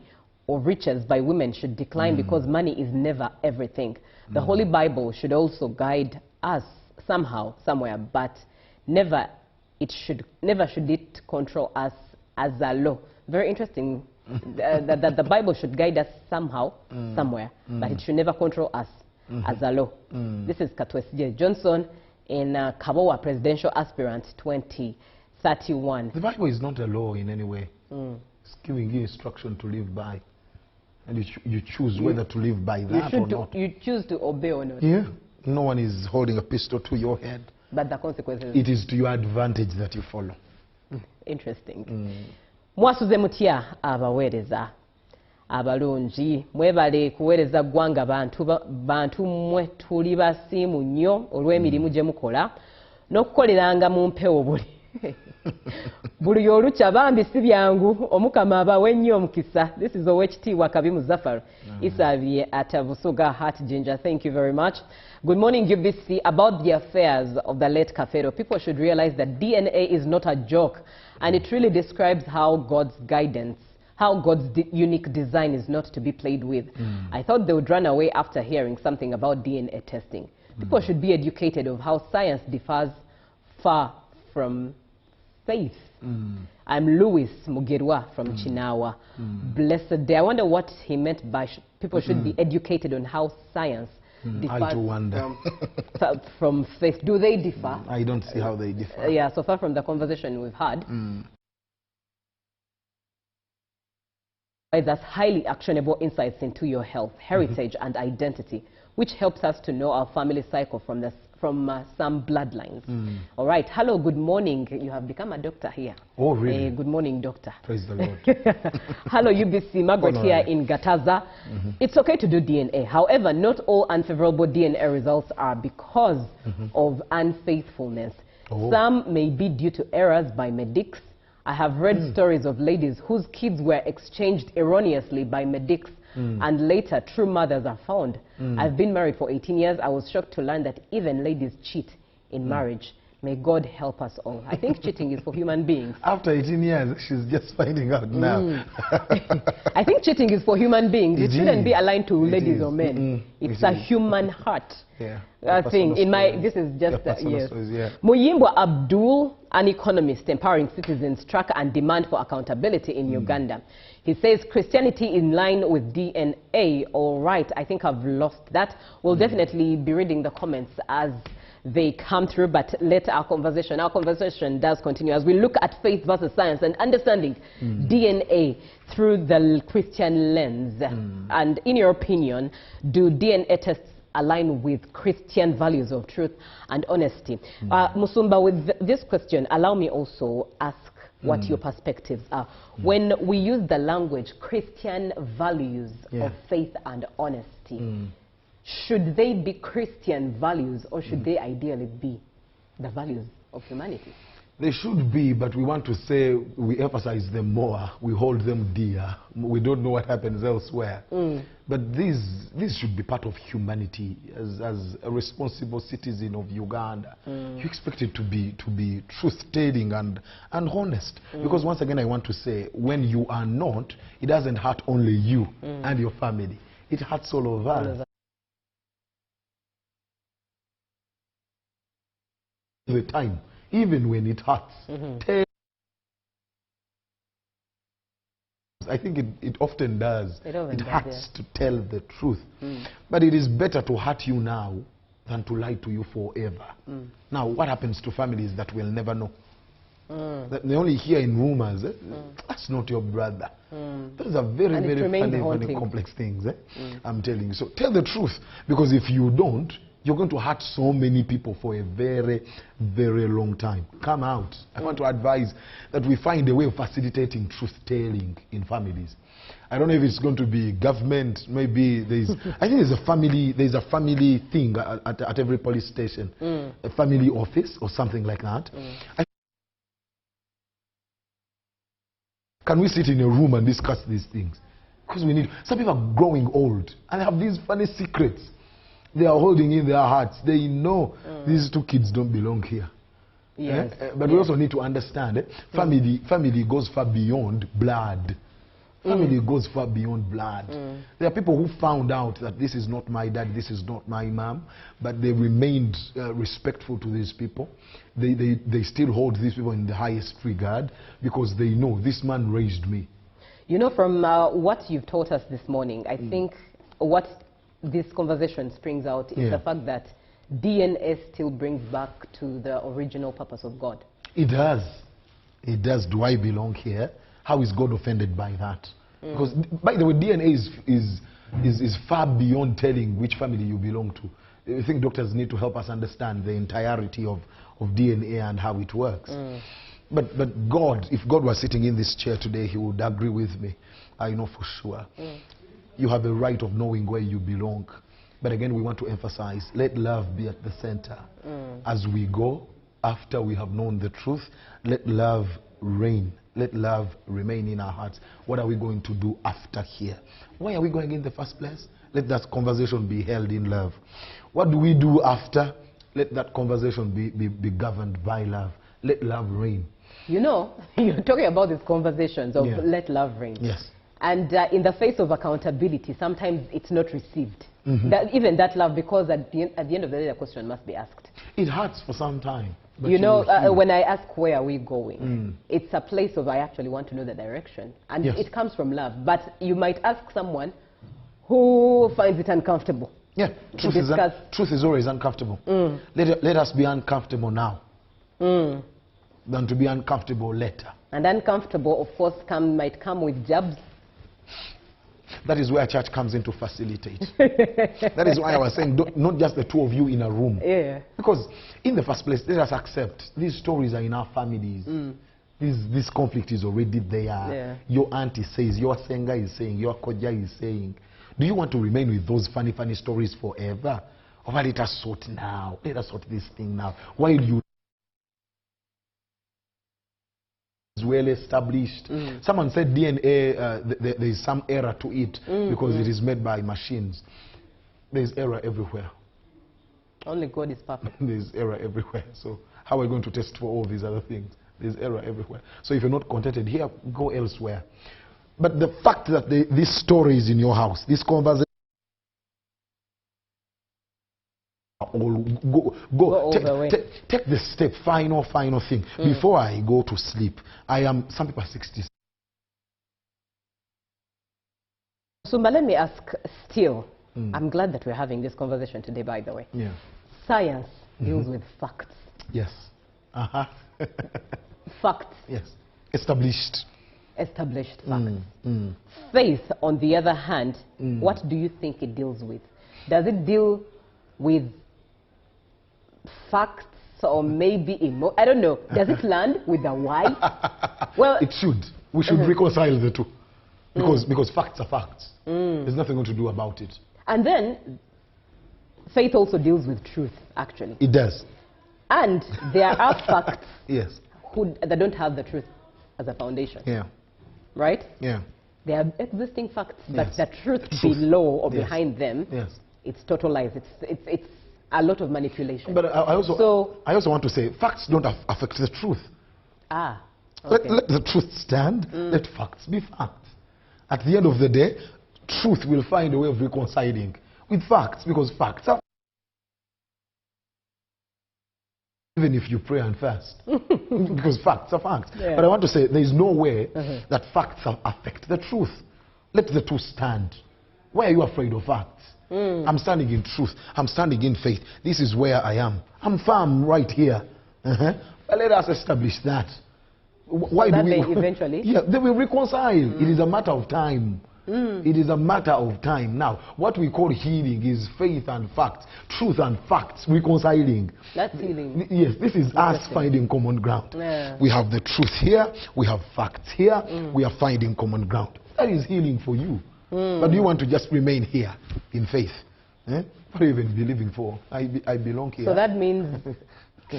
or riches by women should decline because money is never everything. The Holy Bible should also guide us somehow, somewhere, but never should it control us as a law. Very interesting that the Bible should guide us somehow, somewhere, but it should never control us Azalo. This is Katwesije Johnson in Kabowa presidential aspirant 2031. The Bible is not a law in any way. It's giving you instruction to live by. And you choose whether to live by that or not. You choose to obey or not. Yeah. No one is holding a pistol to your head. But the consequences. It is to your advantage that you follow. Interesting. Mwasuze mutya abaweereza abalungi mwebale kuweereza ggwanga bantu mmwe tuli basiimu nnyo olw'emirimu gye mukola n'okukoleranga mu mpewo buli olukya bambi si byangu omukama abawe nnyo omukisa. This is Owekitiibwa Kabimu Zafar Isabye at Busoga Heart Ginger. Thank you very much. Good morning, UBC. About the affairs of the late Kafero, people should realize that DNA is not a joke, and it really describes how God's guidance, how God's unique design is not to be played with. I thought they would run away after hearing something about DNA testing. People should be educated of how science differs far from faith. I'm Louis Mugerwa from Chinawa. Blessed day. I wonder what he meant by people should be educated on how science differs from faith. Do they differ? I don't see how they differ. Yeah, so far from the conversation we've had. That's highly actionable insights into your health, heritage, and identity, which helps us to know our family cycle from some bloodlines. All right. Hello, good morning. You have become a doctor here. Oh, really? Good morning, doctor. Praise the Lord. Hello, UBC. Margaret here in Gataza. It's okay to do DNA. However, not all unfavorable DNA results are because of unfaithfulness. Some may be due to errors by medics. I have read stories of ladies whose kids were exchanged erroneously by medics and later true mothers are found. I've been married for 18 years. I was shocked to learn that even ladies cheat in marriage. May God help us all. I think cheating is for human beings. After 18 years, she's just finding out now. I think cheating is for human beings. It shouldn't be aligned to ladies or men. It's a human heart. Thing. In my, this is just yes. Muyimbwa Abdul, an economist empowering citizens, track and demand for accountability in Uganda. He says Christianity in line with DNA. All right, I think I've lost that. We'll definitely be reading the comments as they come through, but let our conversation does continue as we look at faith versus science and understanding DNA through the Christian lens. And in your opinion, do DNA tests align with Christian values of truth and honesty? Musumba, with this question, allow me also ask what your perspectives are. When we use the language Christian values of faith and honesty, should they be Christian values or should they ideally be the values of humanity? They should be, but we want to say we emphasize them more, we hold them dear. We don't know what happens elsewhere. But this should be part of humanity as a responsible citizen of Uganda. You expect it to be truth-telling and honest. Because once again, I want to say, when you are not, it doesn't hurt only you and your family. It hurts all of us. The time, even when it hurts. I think it often does. It hurts to tell the truth. But it is better to hurt you now than to lie to you forever. Now, what happens to families that will never know? That they only hear in rumors, that's not your brother. Those are very, very complex things. I'm telling you. So tell the truth, because if you don't, you're going to hurt so many people for a very, very long time. Come out. I want to advise that we find a way of facilitating truth-telling in families. I don't know if it's going to be government, maybe there's, I think there's a family thing at every police station, a family office or something like that. Can we sit in a room and discuss these things? Because we need, some people are growing old and have these funny secrets they are holding in their hearts. They know these two kids don't belong here. But we also need to understand family goes far beyond blood. Family goes far beyond blood. There are people who found out that this is not my dad, this is not my mom, but they remained respectful to these people. They still hold these people in the highest regard because they know this man raised me. You know, from what you've taught us this morning, I think what this conversation springs out is the fact that DNA still brings back to the original purpose of God. It does. It does. Do I belong here? How is God offended by that? Because, by the way, DNA is far beyond telling which family you belong to. I think doctors need to help us understand the entirety of DNA and how it works. But God, if God was sitting in this chair today, he would agree with me. I know for sure. You have a right of knowing where you belong. But again, we want to emphasize, let love be at the center. As we go, after we have known the truth, let love reign. Let love remain in our hearts. What are we going to do after here? Why are we going in the first place? Let that conversation be held in love. What do we do after? Let that conversation be governed by love. Let love reign. You know, you're talking about these conversations of let love reign. Yes. And in the face of accountability, sometimes it's not received. Even that love, because at the end of the day, the question must be asked. It hurts for some time. You know, when I ask where are we going, it's a place of I actually want to know the direction. And it comes from love. But you might ask someone who finds it uncomfortable. Yeah, truth is always uncomfortable. Let us be uncomfortable now than to be uncomfortable later. And uncomfortable, of course, might come with jabs. That is where church comes in to facilitate. That is why I was saying, not just the two of you in a room. Because in the first place, let us accept these stories are in our families. This conflict is already there. Your auntie says, your senga is saying, your koja is saying. Do you want to remain with those funny stories forever? Or let us sort now. Let us sort this thing now. While you well established. Someone said DNA, there is some error to it because it is made by machines. There is error everywhere. Only God is perfect. There is error everywhere. So how are we going to test for all these other things? There is error everywhere. So if you're not contented here, go elsewhere. But the fact that this story is in your house, this conversation, take the step, final thing. Before I go to sleep, some people are 60. So let me ask still, I'm glad that we're having this conversation today, by the way. Science deals with facts. Yes. Facts. Yes. Established facts. Faith, on the other hand, what do you think it deals with? Does it deal with facts or maybe I don't know. Does it land with a why? Well, it should. We should reconcile the two. Because facts are facts. There's nothing going to do about it. And then faith also deals with truth, actually. It does. And there are facts that don't have the truth as a foundation. Right? They are existing facts, but the truth below or behind them, it's total lies. It's a lot of manipulation. But I also want to say, facts don't affect the truth. Let the truth stand. Let facts be facts. At the end of the day, truth will find a way of reconciling with facts, because facts are even if you pray and fast. Because facts are facts. But I want to say there is no way that facts affect the truth. Let the truth stand. Why are you afraid of facts? I'm standing in truth. I'm standing in faith. This is where I am. I'm firm right here. But let us establish that. Why do we eventually? They will reconcile. It is a matter of time. It is a matter of time. Now, what we call healing is faith and facts, truth and facts reconciling. That's healing. Yes, this is us finding common ground. We have the truth here, we have facts here, we are finding common ground. That is healing for you. But do you want to just remain here in faith? What are you even believing for? I belong here. So that means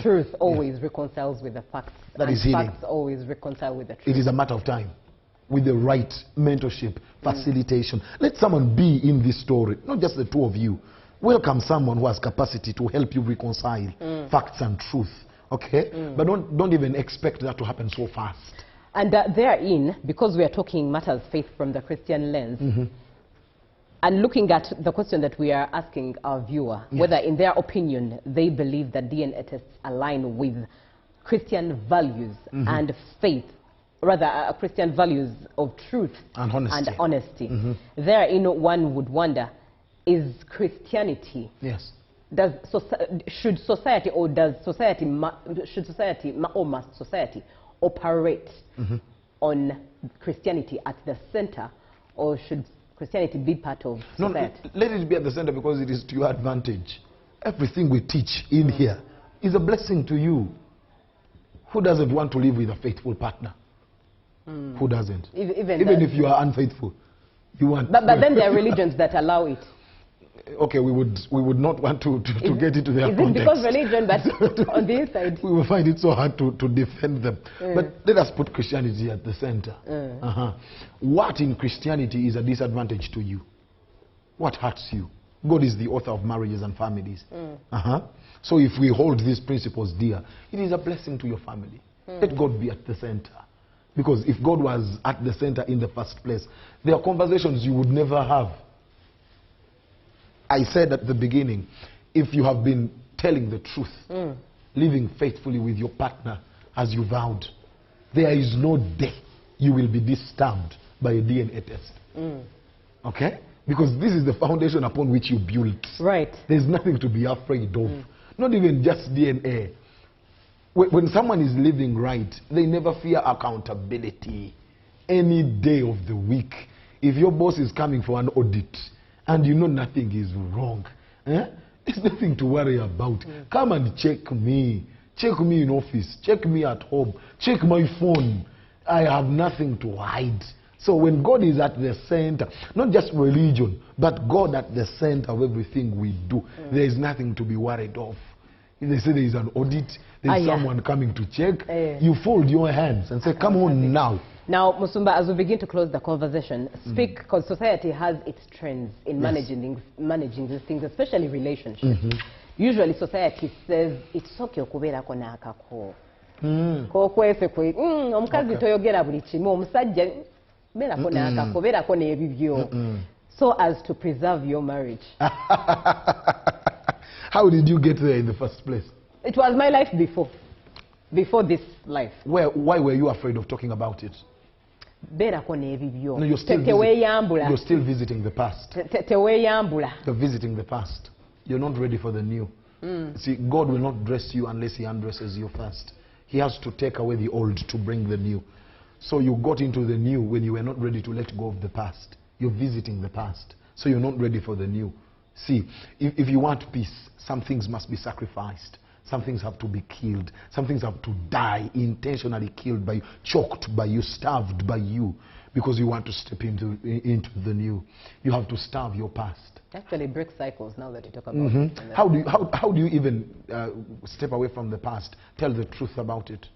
truth always reconciles with the facts. That is healing. Facts always reconcile with the truth. It is a matter of time. With the right mentorship, facilitation. Let someone be in this story, not just the two of you. Welcome someone who has capacity to help you reconcile facts and truth. Okay? But don't even expect that to happen so fast. And therein, because we are talking matters faith from the Christian lens, and looking at the question that we are asking our viewer, whether in their opinion they believe that DNA tests align with Christian values and faith, rather Christian values of truth and honesty. Therein one would wonder, is Christianity. Yes. Should society or must society operate on Christianity at the center, or should Christianity be part of society? No, let it be at the center because it is to your advantage. Everything we teach in here is a blessing to you. Who doesn't want to live with a faithful partner? Who doesn't? Even if you are unfaithful, you want. But then there are religions that allow it. Okay, we would not want to get into their context. Is it because religion, but on the inside? We will find it so hard to defend them. But let us put Christianity at the center. What in Christianity is a disadvantage to you? What hurts you? God is the author of marriages and families. So if we hold these principles dear, it is a blessing to your family. Let God be at the center. Because if God was at the center in the first place, there are conversations you would never have. I said at the beginning, if you have been telling the truth, living faithfully with your partner as you vowed, there is no day you will be disturbed by a DNA test. Okay? Because this is the foundation upon which you build. Right. There's nothing to be afraid of. Not even just DNA. When someone is living right, they never fear accountability. Any day of the week, if your boss is coming for an audit and you know nothing is wrong, there's nothing to worry about. Come and check me. Check me in office. Check me at home. Check my phone. I have nothing to hide. So when God is at the center, not just religion, but God at the center of everything we do, there is nothing to be worried of. If they say there is an audit, there is someone coming to check, you fold your hands and say, come on now. Now, Musumba, as we begin to close the conversation, speak, because society has its trends in managing these things, especially relationships. Usually society says, it's okay kubera ko nakako. Kokwefe kwe, omukazi toyogera buli kimu, omusajja bera ko nakako, bera ko nebibyo. So as to preserve your marriage. How did you get there in the first place? It was my life before this life. Why were you afraid of talking about it? No, you're still visiting the past. You're visiting the past. You're not ready for the new. See, God will not dress you unless he undresses you first. He has to take away the old to bring the new. So you got into the new when you were not ready to let go of the past. You're visiting the past. So you're not ready for the new. See, if you want peace, some things must be sacrificed. Some things have to be killed. Some things have to die, intentionally killed by you, choked by you, starved by you, because you want to step into the new. You have to starve your past. Actually, break cycles now that you talk about it. How do you even step away from the past? Tell the truth about it.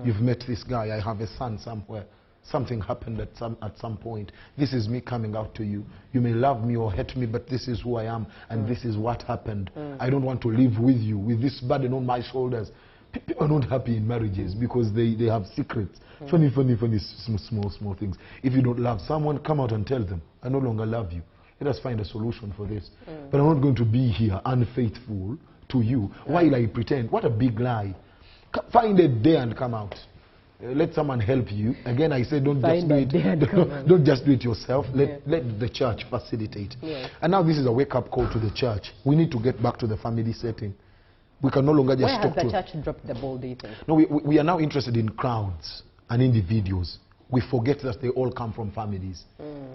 You've met this guy. I have a son somewhere. Something happened at some point. This is me coming out to you. You may love me or hate me, but this is who I am, and this is what happened. I don't want to live with you, with this burden on my shoulders. People are not happy in marriages because they have secrets. Funny, small things. If you don't love someone, come out and tell them, I no longer love you. Let us find a solution for this. But I'm not going to be here unfaithful to you while I pretend. What a big lie. Find a day and come out. Let someone help you. Again, I say don't just do it yourself. Let the church facilitate. And now this is a wake-up call to the church. We need to get back to the family setting. We can no longer just talk to... Where has the church dropped the ball, do you think? No, we are now interested in crowds and individuals. We forget that they all come from families.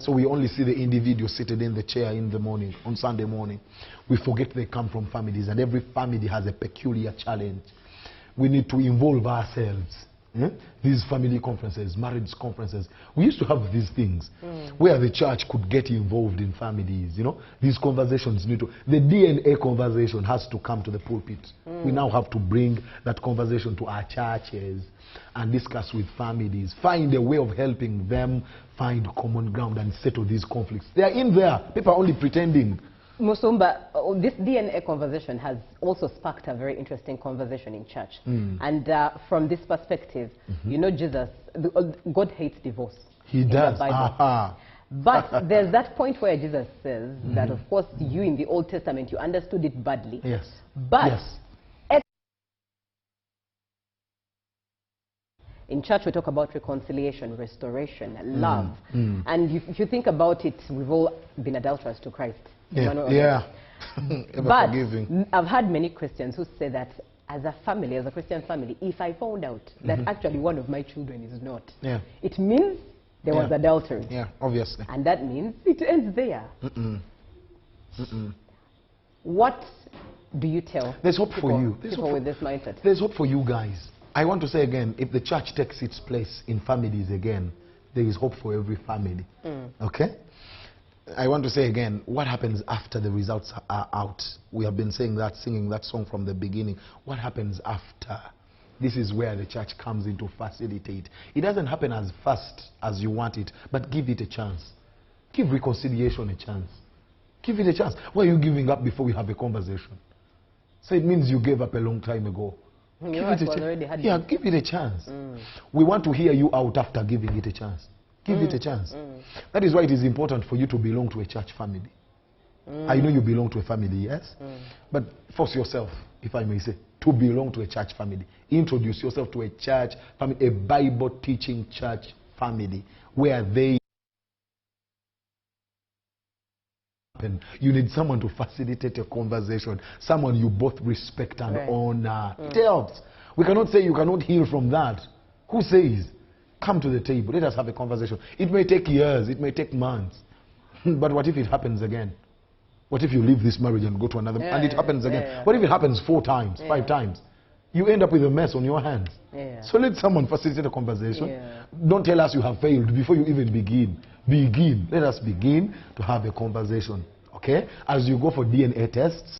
So we only see the individual seated in the chair in the morning, on Sunday morning. We forget they come from families, and every family has a peculiar challenge. We need to involve ourselves. These family conferences, marriage conferences. We used to have these things where the church could get involved in families, you know. These conversations need to... The DNA conversation has to come to the pulpit. We now have to bring that conversation to our churches and discuss with families. Find a way of helping them find common ground and settle these conflicts. They are in there. People are only pretending. Musumba, this DNA conversation has also sparked a very interesting conversation in church. And from this perspective, you know, Jesus, God hates divorce. He does. But there's that point where Jesus says that, of course, you in the Old Testament, you understood it badly. Yes. But in church, we talk about reconciliation, restoration, love. And if you think about it, we've all been adulterers to Christ. Yeah. But Forgiving. I've had many Christians who say that as a family, as a Christian family, if I found out that actually one of my children is not, it means there was adultery. Yeah, obviously. And that means it ends there. What do you tell There's hope people, for you. people with this mindset? There's hope for you guys. I want to say again, if the church takes its place in families again, there is hope for every family. Okay? I want to say again, what happens after the results are out? We have been saying that, singing that song from the beginning. What happens after? This is where the church comes in to facilitate. It doesn't happen as fast as you want it, but give it a chance. Give reconciliation a chance. Give it a chance. Why are you giving up before we have a conversation? So it means you gave up a long time ago. Give it a chance. We want to hear you out after giving it a chance. Give it a chance. That is why it is important for you to belong to a church family. I know you belong to a family, yes? But force yourself, if I may say, to belong to a church family. Introduce yourself to a church family, a Bible teaching church family, where they happen. You need someone to facilitate a conversation, someone you both respect and honor. It helps. We cannot say you cannot heal from that. Who says? Come to the table. Let us have a conversation. It may take years. It may take months. But what if it happens again? What if you leave this marriage and go to another and it happens again? What if it happens 4 times, 5 times? You end up with a mess on your hands. So let someone facilitate a conversation. Don't tell us you have failed before you even begin. Begin. Let us begin to have a conversation. Okay? As you go for DNA tests,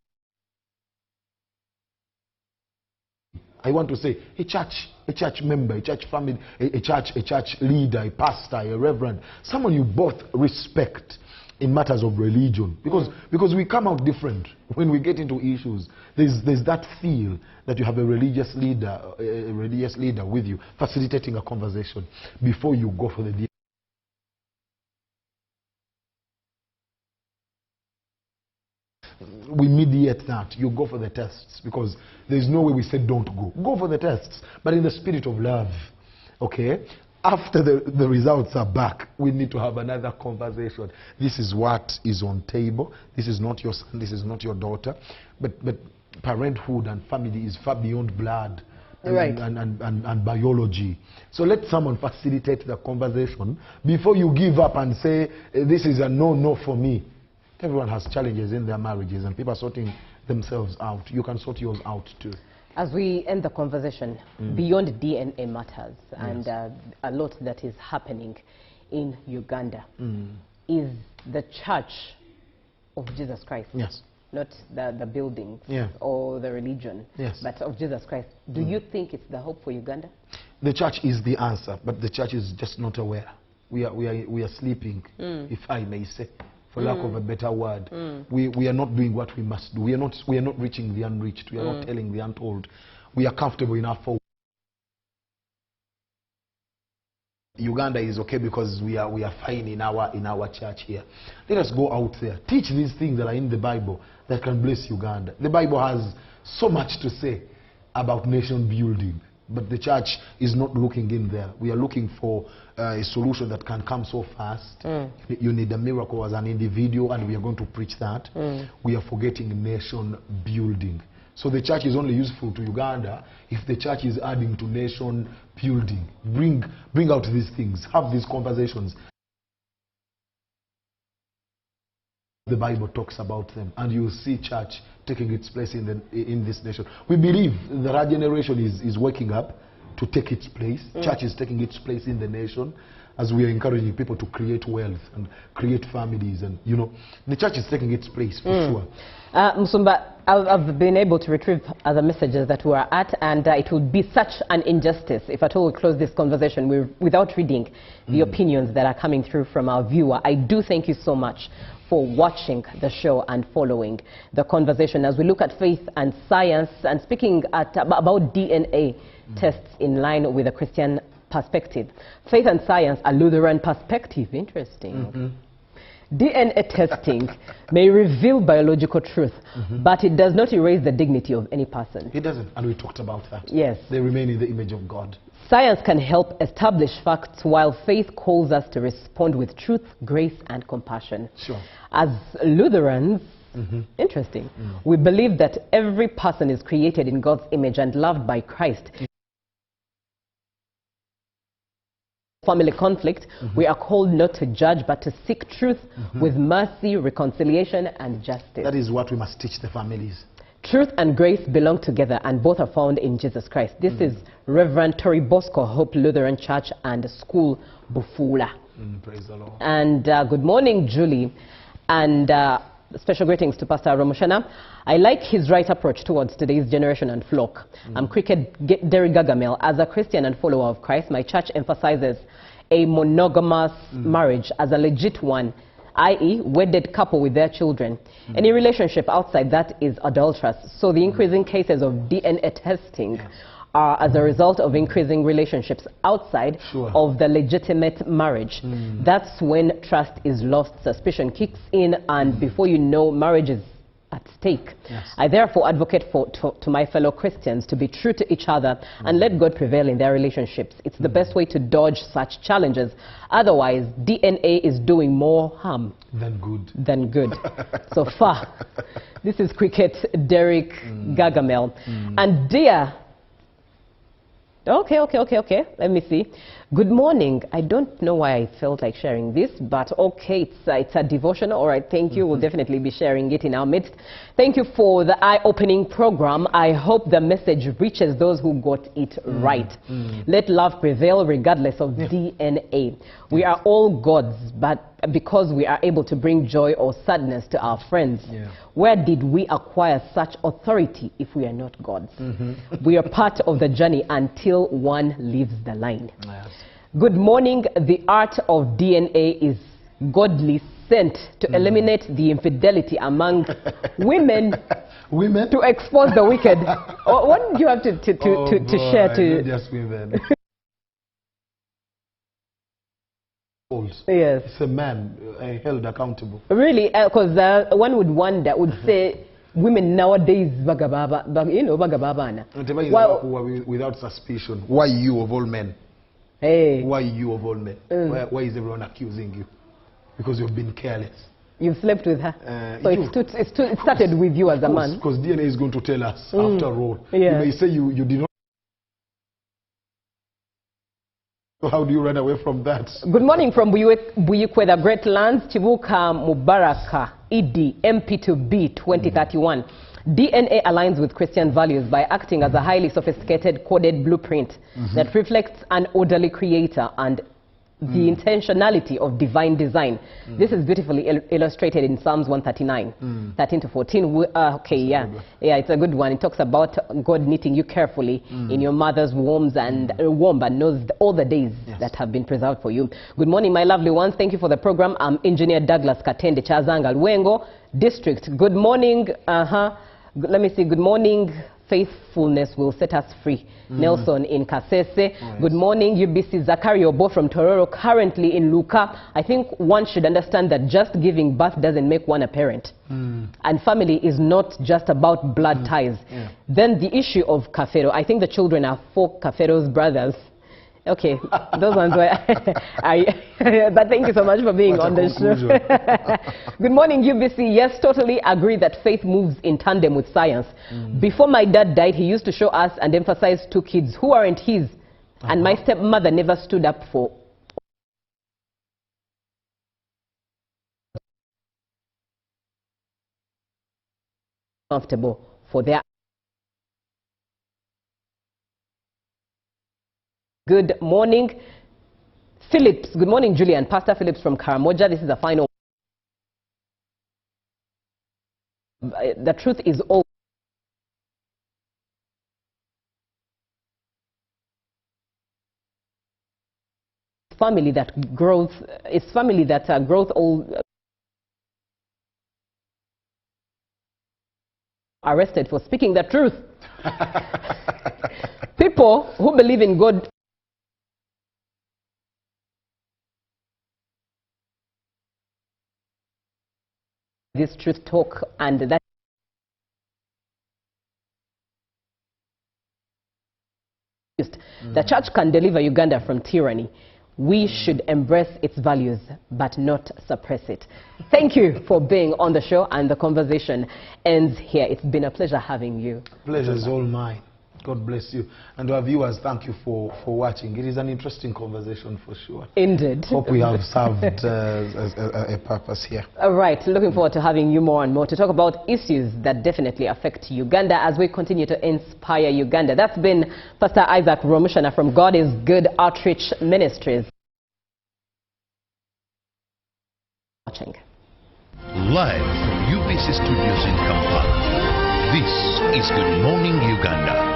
I want to say a church member, a church family, a church leader, a pastor, a reverend, someone you both respect in matters of religion, because we come out different when we get into issues. There's that feel that you have a religious leader with you facilitating a conversation before you go for the DNA. We mediate that. You go for the tests, because there's no way we said don't go. Go for the tests, but in the spirit of love. Okay? After the results are back, we need to have another conversation. This is what is on table. This is not your son, this is not your daughter. But parenthood and family is far beyond blood and biology. So let someone facilitate the conversation before you give up and say, this is a no for me. Everyone has challenges in their marriages and people are sorting themselves out. You can sort yours out too. As we end the conversation, beyond DNA matters and a lot that is happening in Uganda, is the Church of Jesus Christ. Not the buildings or the religion, but of Jesus Christ. Do you think it's the hope for Uganda? The church is the answer, but the church is just not aware. We are sleeping, if I may say, for lack of a better word. We are not doing what we must do. We are not reaching the unreached. We are not telling the untold. We are comfortable enough for Uganda is okay because we are fine in our church here. Let us go out there. Teach these things that are in the Bible that can bless Uganda. The Bible has so much to say about nation building, but the church is not looking in there. We are looking for a solution that can come so fast. You need a miracle as an individual, and we are going to preach that. We are forgetting nation building. So the church is only useful to Uganda if the church is adding to nation building. Bring out these things. Have these conversations. The Bible talks about them, and you will see church taking its place in this nation. We believe that our generation is waking up to take its place. Church is taking its place in the nation, as we are encouraging people to create wealth and create families, and the church is taking its place for sure. Musumba, I've been able to retrieve other messages that we are at, and it would be such an injustice if at all we close this conversation without reading the opinions that are coming through from our viewer. I do thank you so much for watching the show and following the conversation as we look at faith and science and speaking about DNA tests in line with a Christian perspective. Faith and science, a Lutheran perspective. Interesting. DNA testing may reveal biological truth, but it does not erase the dignity of any person. It doesn't, and we talked about that. Yes. They remain in the image of God. Science can help establish facts while faith calls us to respond with truth, grace, and compassion. Sure. As Lutherans, interesting, we believe that every person is created in God's image and loved by Christ. Family conflict, we are called not to judge but to seek truth with mercy, reconciliation, and justice. That is what we must teach the families. Truth and grace belong together, and both are found in Jesus Christ. This is Reverend Tori Bosco, Hope Lutheran Church and School, Bufula. Praise the Lord. And good morning, Julie, and special greetings to Pastor Romushana. I like his right approach towards today's generation and flock. I'm Cricket Derry Gagamel. As a Christian and follower of Christ, my church emphasizes a monogamous marriage as a legit one, i.e. wedded couple with their children. Any relationship outside that is adulterous. So the increasing cases of DNA testing are as a result of increasing relationships outside of the legitimate marriage. That's when trust is lost, suspicion kicks in, and before you know, marriage is at stake. I therefore advocate to my fellow Christians to be true to each other and let God prevail in their relationships. It's the best way to dodge such challenges. Otherwise, DNA is doing more harm than good. So far, this is Cricket Derek Gagamel. And dear, okay, let me see. Good morning. I don't know why I felt like sharing this, but okay, it's a devotional. All right, thank you. We'll definitely be sharing it in our midst. Thank you for the eye-opening program. I hope the message reaches those who got it right. Let love prevail regardless of DNA. We are all gods, but because we are able to bring joy or sadness to our friends. Where did we acquire such authority if we are not gods? We are part of the journey until one leaves the line. Good morning. The art of DNA is godly sent to eliminate the infidelity among women, to expose the wicked. What do you have to share to... Not just women. Yes. It's a man held accountable. Really? Because one would wonder, would say, women nowadays, bagababana. Without suspicion. Why you of all men? Hey. Why you of all men? Why is everyone accusing you? Because you've been careless. You've slept with her. So it started with you as a man. Because DNA is going to tell us after all. You may say you did not. So how do you run away from that? Good morning from Buyukwe, the Great Lands, Chibuka Mubaraka, ED, MP2B 2031. DNA aligns with Christian values by acting as a highly sophisticated coded blueprint that reflects an orderly creator and the intentionality of divine design. This is beautifully illustrated in Psalms 139, 13 to 14. It's a good one. It talks about God knitting you carefully in your mother's womb and knows all the days that have been preserved for you. Good morning, my lovely ones. Thank you for the program. I'm Engineer Douglas Katende, Chazanga, Lwengo District. Good morning. Let me see. Good morning. Faithfulness will set us free. Nelson in Kasese. Good morning, UBC. Zachary Obo from Tororo, currently in Luka. I think one should understand that just giving birth doesn't make one a parent. And family is not just about blood ties. Then the issue of Kafero. I think the children are 4 Kafero's brothers. Okay, those ones were... but thank you so much for being on the show. Good morning, UBC. Yes, totally agree that faith moves in tandem with science. Before my dad died, he used to show us and emphasize 2 kids who aren't his. And my stepmother never stood up for... comfortable for their... Good morning, Phillips. Good morning, Julian. Pastor Phillips from Karamoja. This is a final. The truth is all. Family that growth is family that growth all arrested for speaking the truth. People who believe in God. This truth talk and that The church can deliver Uganda from tyranny. We should embrace its values, but not suppress it. Thank you for being on the show, and the conversation ends here. It's been a pleasure having you. Pleasure is all mine. God bless you. And to our viewers, thank you for watching. It is an interesting conversation for sure. Indeed. Hope we have served a purpose here. All right. Looking forward to having you more and more to talk about issues that definitely affect Uganda as we continue to inspire Uganda. That's been Pastor Isaac Romushana from God is Good Outreach Ministries. Watching. Live from UBC Studios in Kampala, this is Good Morning Uganda.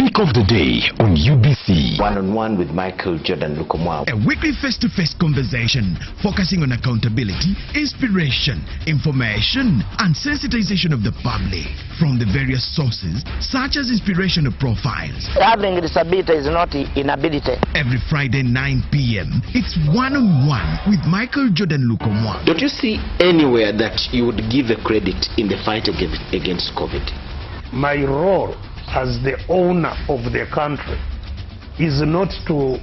Pick of the day on UBC. One-on-one with Michael Jordan Lukomwa. A weekly face-to-face conversation focusing on accountability, inspiration, information, and sensitization of the public from the various sources such as inspirational profiles. Having a disability is not inability. Every Friday 9 p.m. it's one-on-one with Michael Jordan Lukomwa. Don't you see anywhere that you would give a credit in the fight against COVID? My role as the owner of the country is not to,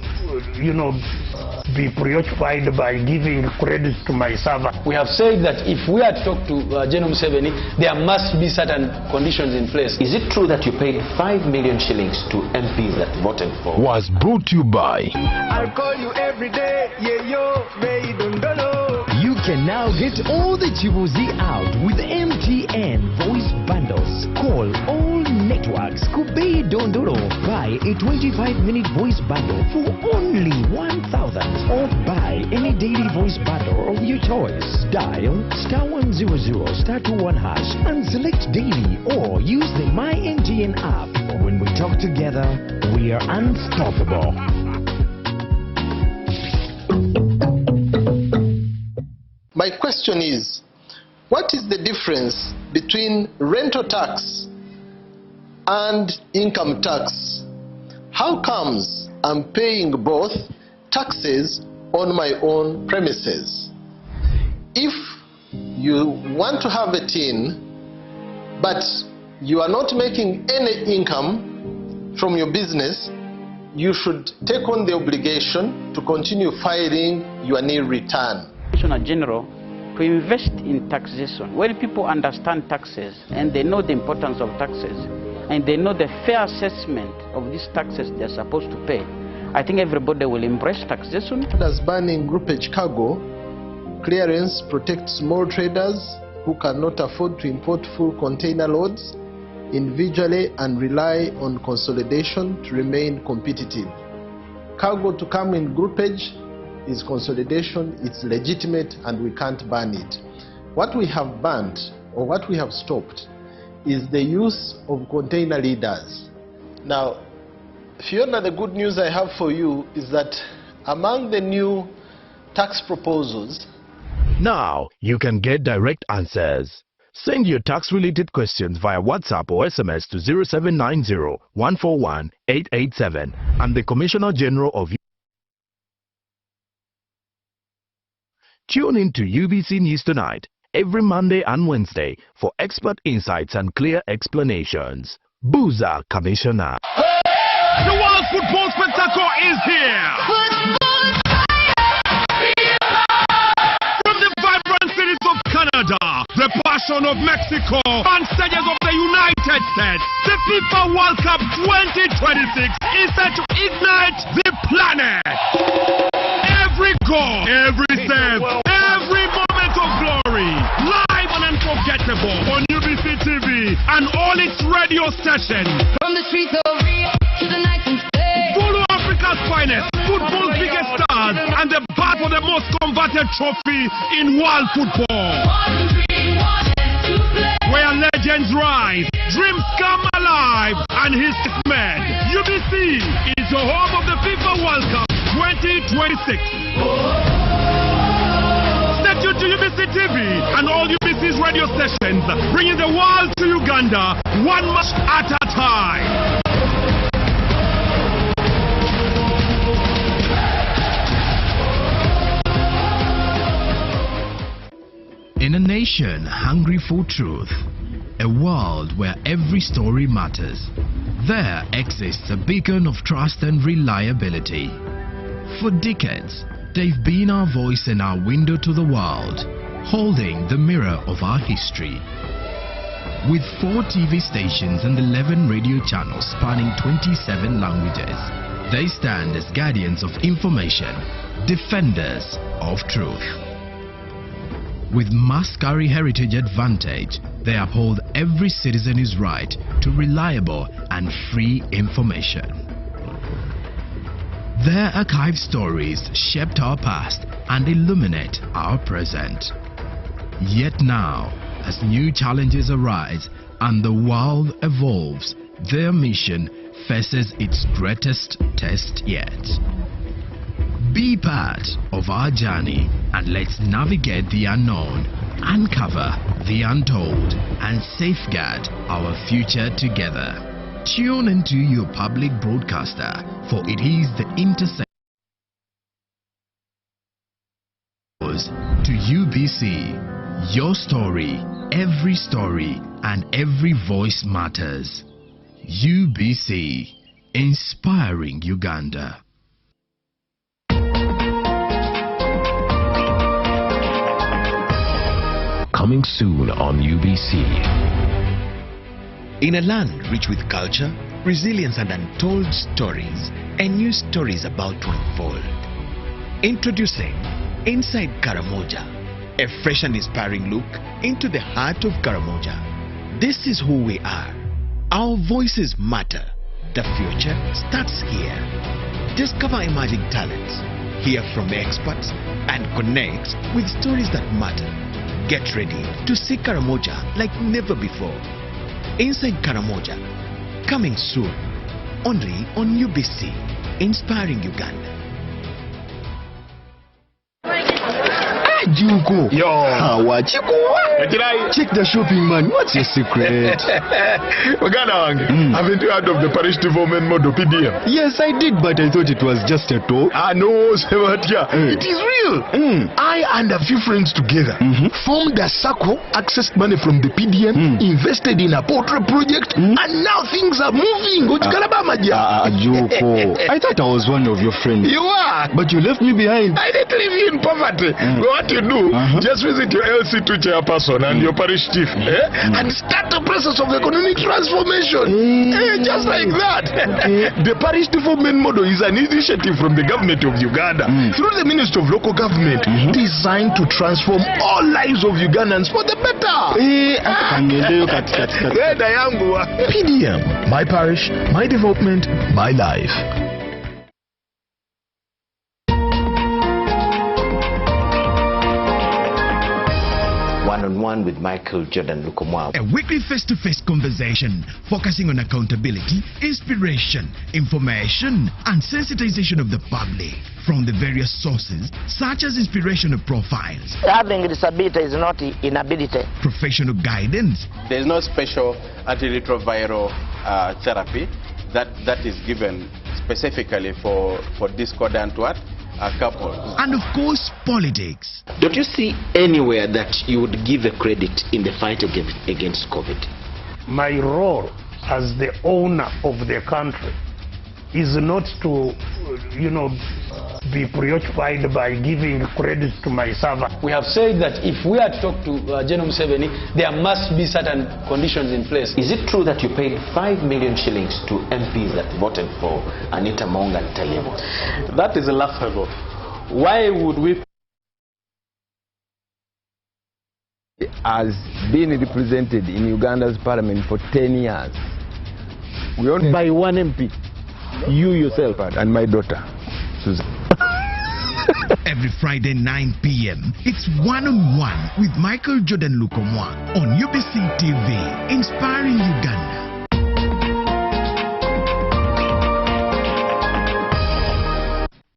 be preoccupied by giving credit to my servant. We have said that if we are to talk to General Museveni, there must be certain conditions in place. Is it true that you paid 5 million shillings to MPs that voted for? Was brought to you by. I'll call you every day, yeah, yo, You can now get all the Chibuzi out with MTN voice bundles. Call all networks. Kubei Dondoro. Buy a 25-minute voice bundle for only 1,000. Or buy any daily voice bundle of your choice. Dial *100 *21# and select daily, or use the My MTN app. When we talk together, we are unstoppable. My question is, what is the difference between rental tax and income tax? How comes I'm paying both taxes on my own premises? If you want to have a tin, but you are not making any income from your business, you should take on the obligation to continue filing your nil return. General, to invest in taxation. When people understand taxes and they know the importance of taxes and they know the fair assessment of these taxes they're supposed to pay, I think everybody will embrace taxation. As banning groupage cargo, clearance protects small traders who cannot afford to import full container loads individually and rely on consolidation to remain competitive. Cargo to come in groupage is consolidation, it's legitimate, and we can't ban it. What we have banned, or what we have stopped, is the use of container leaders. Now, Fiona, the good news I have for you is that among the new tax proposals, now you can get direct answers. Send your tax-related questions via WhatsApp or SMS to 0790 141 887, and the Commissioner General of Tune in to UBC News Tonight every Monday and Wednesday for expert insights and clear explanations. Booza Commissioner. The World Football Spectacle is here! From the vibrant cities of Canada, the passion of Mexico, and stages of the United States, the FIFA World Cup 2026 is set to ignite the planet. Every goal, every save, every moment of glory, live and unforgettable on UBC TV and all its radio stations. From the streets of Rio to the night and day. Follow Africa's finest, football's biggest stars, and the battle for the most converted trophy in world football. Where legends rise, dreams come alive, and history made. UBC is the home of the FIFA World Cup 2026. Stay tuned to UBC TV and all UBC's radio stations, bringing the world to Uganda, one match at a time. In a nation hungry for truth, a world where every story matters. There exists a beacon of trust and reliability. For decades, they've been our voice and our window to the world, holding the mirror of our history. With 4 TV stations and 11 radio channels spanning 27 languages, they stand as guardians of information, defenders of truth. With Maskari heritage advantage, they uphold every citizen's right to reliable and free information. Their archived stories shaped our past and illuminate our present. Yet now, as new challenges arise and the world evolves, their mission faces its greatest test yet. Be part of our journey and let's navigate the unknown, uncover the untold, and safeguard our future together. Tune into your public broadcaster, for it is the intersection to UBC. Your story, and every voice matters. UBC, inspiring Uganda. Coming soon on UBC. In a land rich with culture, resilience and untold stories, and new stories about to unfold. Introducing Inside Karamoja, a fresh and inspiring look into the heart of Karamoja. This is who we are. Our voices matter. The future starts here. Discover emerging talents, hear from experts, and connect with stories that matter. Get ready to see Karamoja like never before. Inside Karamoja, coming soon, only on UBC, inspiring Uganda. Junko. Yo. What you go? Check the shopping, man. What's your secret? Haven't you heard of the parish development model PDM? Yes, I did, but I thought it was just a talk. No, Sebatia. It is real. I and a few friends together formed a circle, accessed money from the PDM, invested in a poultry project, and now things are moving. Junko. I thought I was one of your friends. You are. But you left me behind. I didn't leave you in poverty. What you do, just visit your LC2 chairperson and your parish chief and start the process of economic transformation. Just like that. The parish development model is an initiative from the government of Uganda through the Ministry of Local Government designed to transform all lives of Ugandans for the better. PDM, my parish, my development, my life. One-on-one with Michael Jordan Lukomwa. A weekly face-to-face conversation focusing on accountability, inspiration, information, and sensitization of the public from the various sources such as inspirational profiles. Having a disability is not inability. Professional guidance. There is no special antiretroviral therapy that is given specifically for discordant couples. And of course, politics. Don't you see anywhere that you would give a credit in the fight against COVID? My role as the owner of the country is not to, be preoccupied by giving credit to my servant. We have said that if we are to talk to General Museveni, there must be certain conditions in place. Is it true that you paid 5 million shillings to MPs that voted for Anita Monga and Tayebo? That is laughable. Why would we? Has been represented in Uganda's parliament for 10 years. We own by one MP. You yourself and my daughter, Susan. Every Friday 9 p.m. it's one-on-one with Michael Jordan Lukomwa on UBC TV, inspiring Uganda.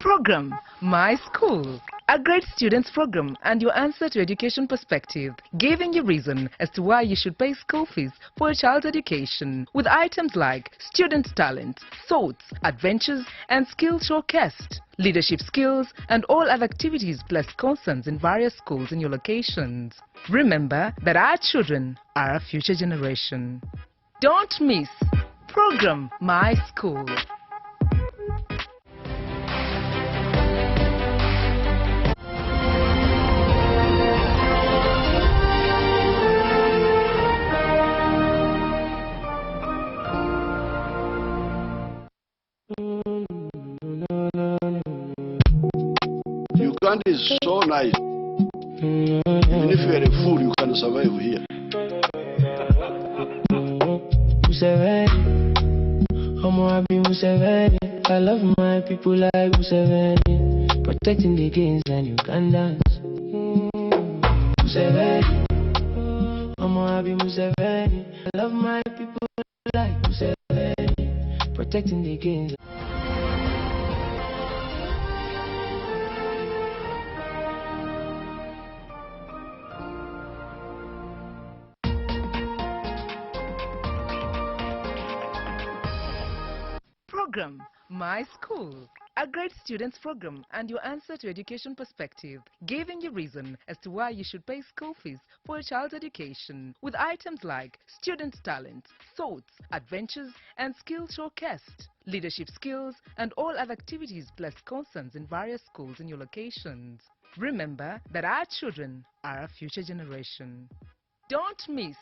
Program My School. a great students program and your answer to education perspective, giving you reason as to why you should pay school fees for a child's education with items like student talent, thoughts, adventures and skills showcased, leadership skills and all other activities plus concerns in various schools in your locations. Remember that our children are our future generation. Don't miss Program My School. Uganda is so nice. Even if you are a fool, you can survive here. I love my people like Museveni, protecting the gains and Ugandans. Museveni, Museveni. I love my people like Museveni, protecting the gains. Program My School, a great students program and your answer to education perspective, giving you reason as to why you should pay school fees for a child's education with items like student talent, thoughts, adventures and skills showcased, leadership skills and all other activities plus concerns in various schools in your locations. Remember that our children are our future generation. Don't miss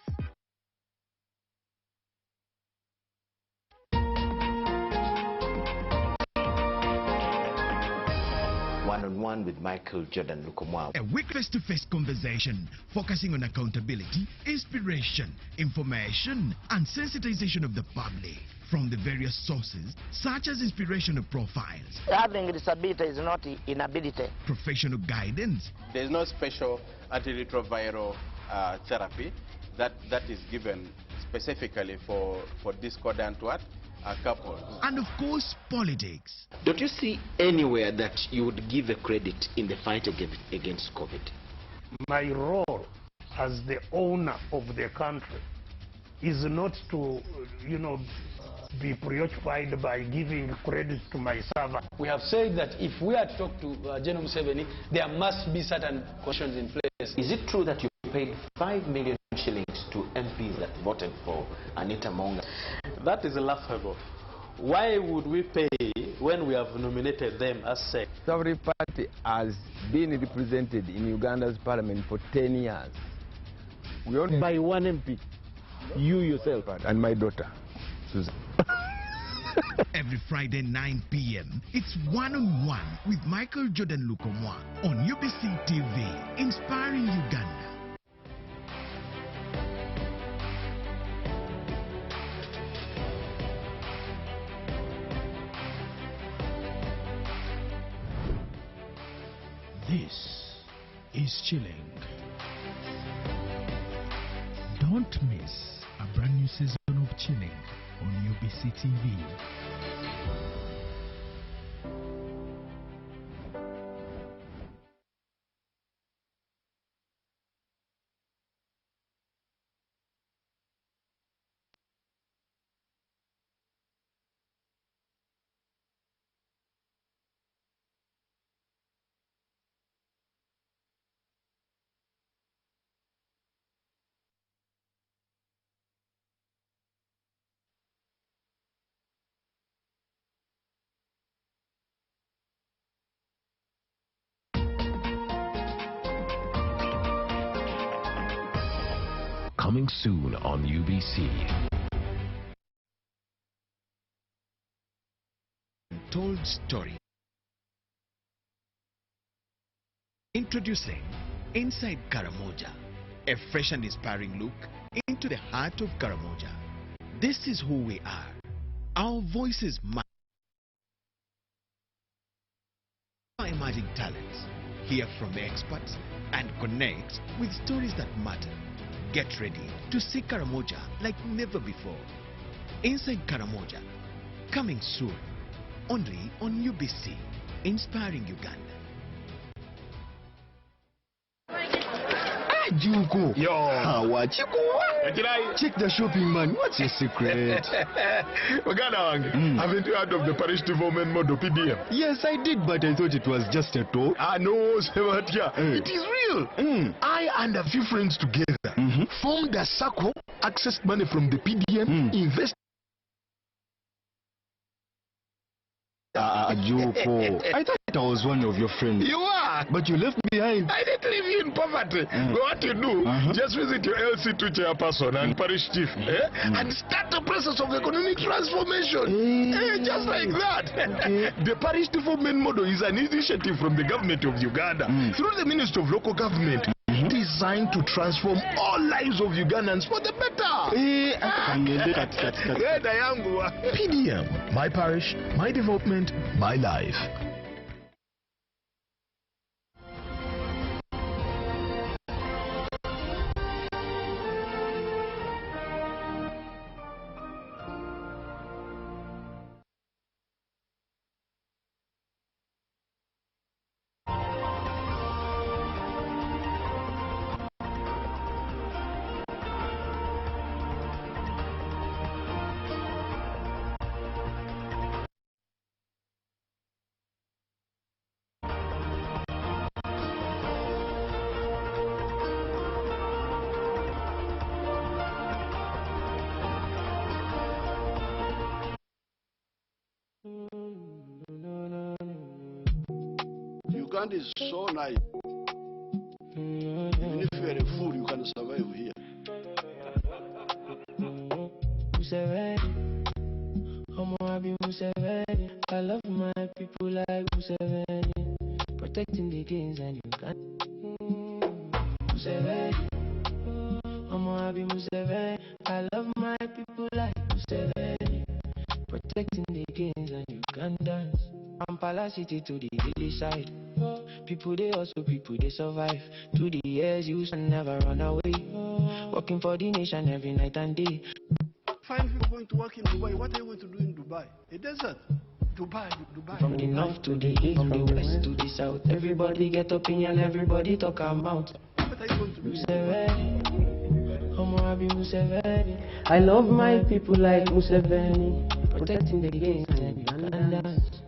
One-on-one with Michael Jordan Lukomwa. A week face-to-face conversation focusing on accountability, inspiration, information, and sensitization of the public from the various sources such as inspirational profiles. Having disability is not inability. Professional guidance. There is no special antiretroviral therapy that is given specifically for discordant couples. And of course, politics. Don't you see anywhere that you would give a credit in the fight against COVID? My role as the owner of the country is not to, be preoccupied by giving credit to my servant. We have said that if we are to talk to General Museveni, there must be certain conditions in place. Is it true that you paid 5 million shillings to MPs that voted for Anita Monga? That is laughable. Why would we pay when we have nominated them as SEC? Every party has been represented in Uganda's parliament for 10 years. We only by one MP. You yourself. And my daughter, Susan. Every Friday 9 p.m. it's One-on-One with Michael Jordan Lukomwa on UBC TV, inspiring Uganda. This is Chilling. Don't miss a brand new season of Chilling on UBC TV. Coming soon on UBC. Told story. Introducing Inside Karamoja, a fresh and inspiring look into the heart of Karamoja. This is who we are. Our voices matter. Our emerging talents. Hear from experts and connect with stories that matter. Get ready to see Karamoja like never before. Inside Karamoja, coming soon, only on UBC, inspiring Uganda. Juko. Yo. Check the shopping, man. What's your secret? Haven't you heard of the parish development model PDM? Yes, I did, but I thought it was just a talk. No, Sebatia. It is real. I and a few friends together formed a circle, accessed money from the PDM, invested. Juko. I thought I was one of your friends. You are. But you left behind. I didn't leave you in poverty. What you do, just visit your LC2 chairperson and parish chief and start the process of economic transformation. Just like that. The parish development model is an initiative from the government of Uganda through the Ministry of Local Government, designed to transform all lives of Ugandans for the better. PDM, my parish, my development, my life. Uganda is so nice. Even if you're a fool, you can survive here. I love my people like Museveni, protecting the gains and Uganda. Museveni, Museveni. I love my people like Museveni, protecting the gains and Ugandans. Kampala City to the hilly side. People they also people they survive. To the years you shall never run away. Working for the nation every night and day. Find people going to work in Dubai. What are you going to do in Dubai? A desert. Dubai. From the north to the east, from the west to the south. Everybody get opinion, everybody talk about. What are you going to do? Museveni. I love my people like Museveni, protecting the gains and Ugandans.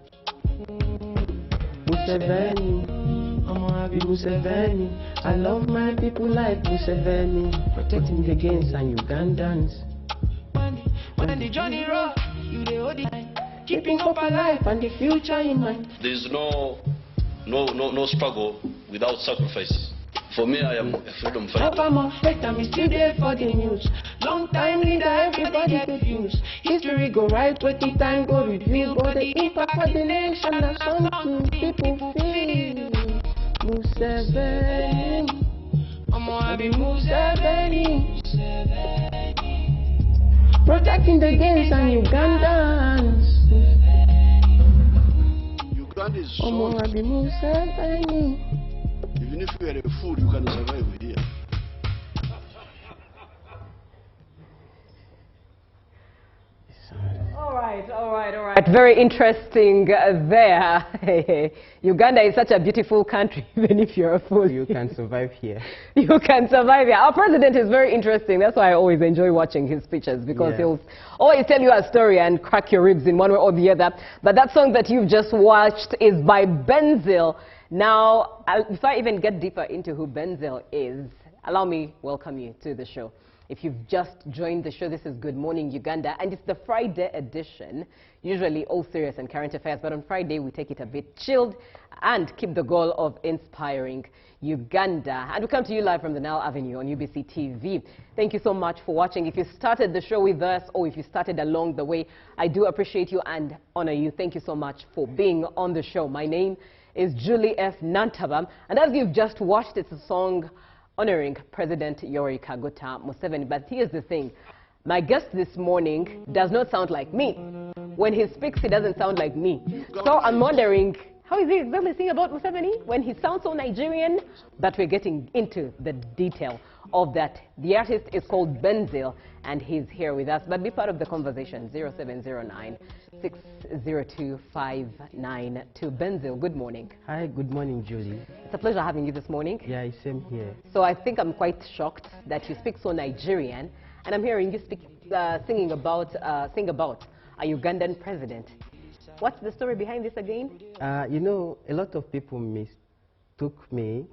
Museveni, Museveni. I love my people like Museveni, protecting the gains and Ugandans. When the journey rough, you the hold it, keeping hope alive and the future in mind. There is no struggle without sacrifice. For me, I am a freedom fighter. I'm afraid I'm still there for the news. Long time leader, everybody get views. History go right, 20 time go review. But the impact for the nation is something people feel. Museveni, Museveni, protecting the gains and Ugandans. Uganda is so nice. Museveni. Even if you are a fool, you can survive here. All right. Very interesting there. Uganda is such a beautiful country, even if you're a fool. You can survive here. You can survive here. Our president is very interesting. That's why I always enjoy watching his speeches, because he'll always tell you a story and crack your ribs in one way or the other. But that song that you've just watched is by Benzel. Now, before I even get deeper into who Benzel is, allow me welcome you to the show. If you've just joined the show, this is Good Morning Uganda, and it's the Friday edition, usually all serious and current affairs, but on Friday we take it a bit chilled and keep the goal of inspiring Uganda. And we come to you live from the Nile Avenue on UBC TV. Thank you so much for watching. If you started the show with us or if you started along the way, I do appreciate you and honor you. Thank you so much for being on the show. My name is Julie F. Nantabam, and as you've just watched, it's a song honoring President Yoweri Kaguta Museveni. But here's the thing. My guest this morning does not sound like me. When he speaks, he doesn't sound like me. So I'm wondering, how is he exactly singing about Museveni when he sounds so Nigerian? But we're getting into the detail of that. The artist is called Benzil, and he's here with us. But be part of the conversation, 0709 602 592. Benzil, good morning. Hi, good morning, Julie. It's a pleasure having you this morning. Yeah, same here. So I think I'm quite shocked that you speak so Nigerian, and I'm hearing you sing about a Ugandan president. What's the story behind this again? You know, a lot of people mistook me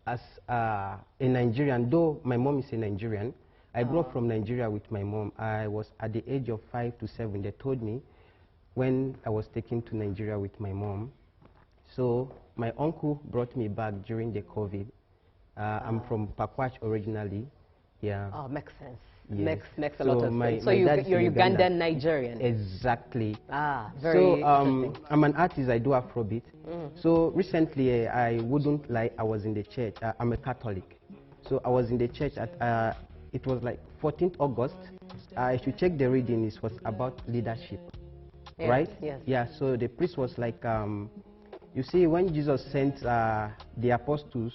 as a Nigerian, though my mom is a Nigerian. I grew up from Nigeria with my mom. I was at the age of 5 to 7. They told me when I was taken to Nigeria with my mom. So my uncle brought me back during the COVID. I'm from Pakwach originally. Yeah. Oh, makes sense. Yes. Makes a lot of sense. So you're Ugandan Nigerian. Exactly. Ah, very interesting. I'm an artist. I do Afrobeat. So recently, I wouldn't lie, I was in the church. I'm a Catholic. So I was in the church at, it was like 14th August. If you check the reading, it was about leadership. Yes, right? Yes. Yeah, so the priest was like, you see, when Jesus sent the apostles,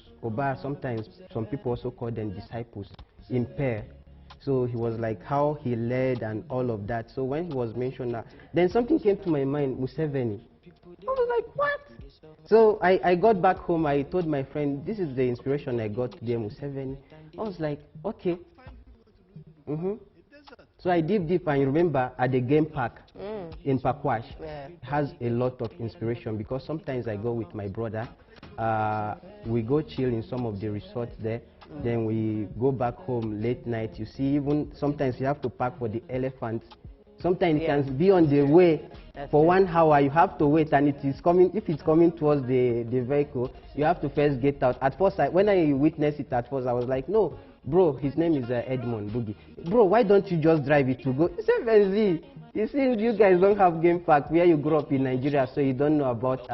sometimes some people also call them disciples, in pair. So he was like how he led and all of that. So when he was mentioned that, then something came to my mind, Museveni. I was like, what? So I got back home, I told my friend, this is the inspiration I got today, Museveni. I was like, okay. So I deep, and remember at the game park in Pakwach, has a lot of inspiration because sometimes I go with my brother, we go chill in some of the resorts there. Then we go back home late night. You see, even sometimes you have to park for the elephants. Sometimes it can be on the way for 1 hour. You have to wait, and it is coming. If it's coming towards the vehicle, you have to first get out. At first, when I witnessed it at first, I was like, no, bro, his name is Edmond Boogie. Bro, why don't you just drive it to go? He said, Benzi, you see, you guys don't have game park where you grew up in Nigeria, so you don't know about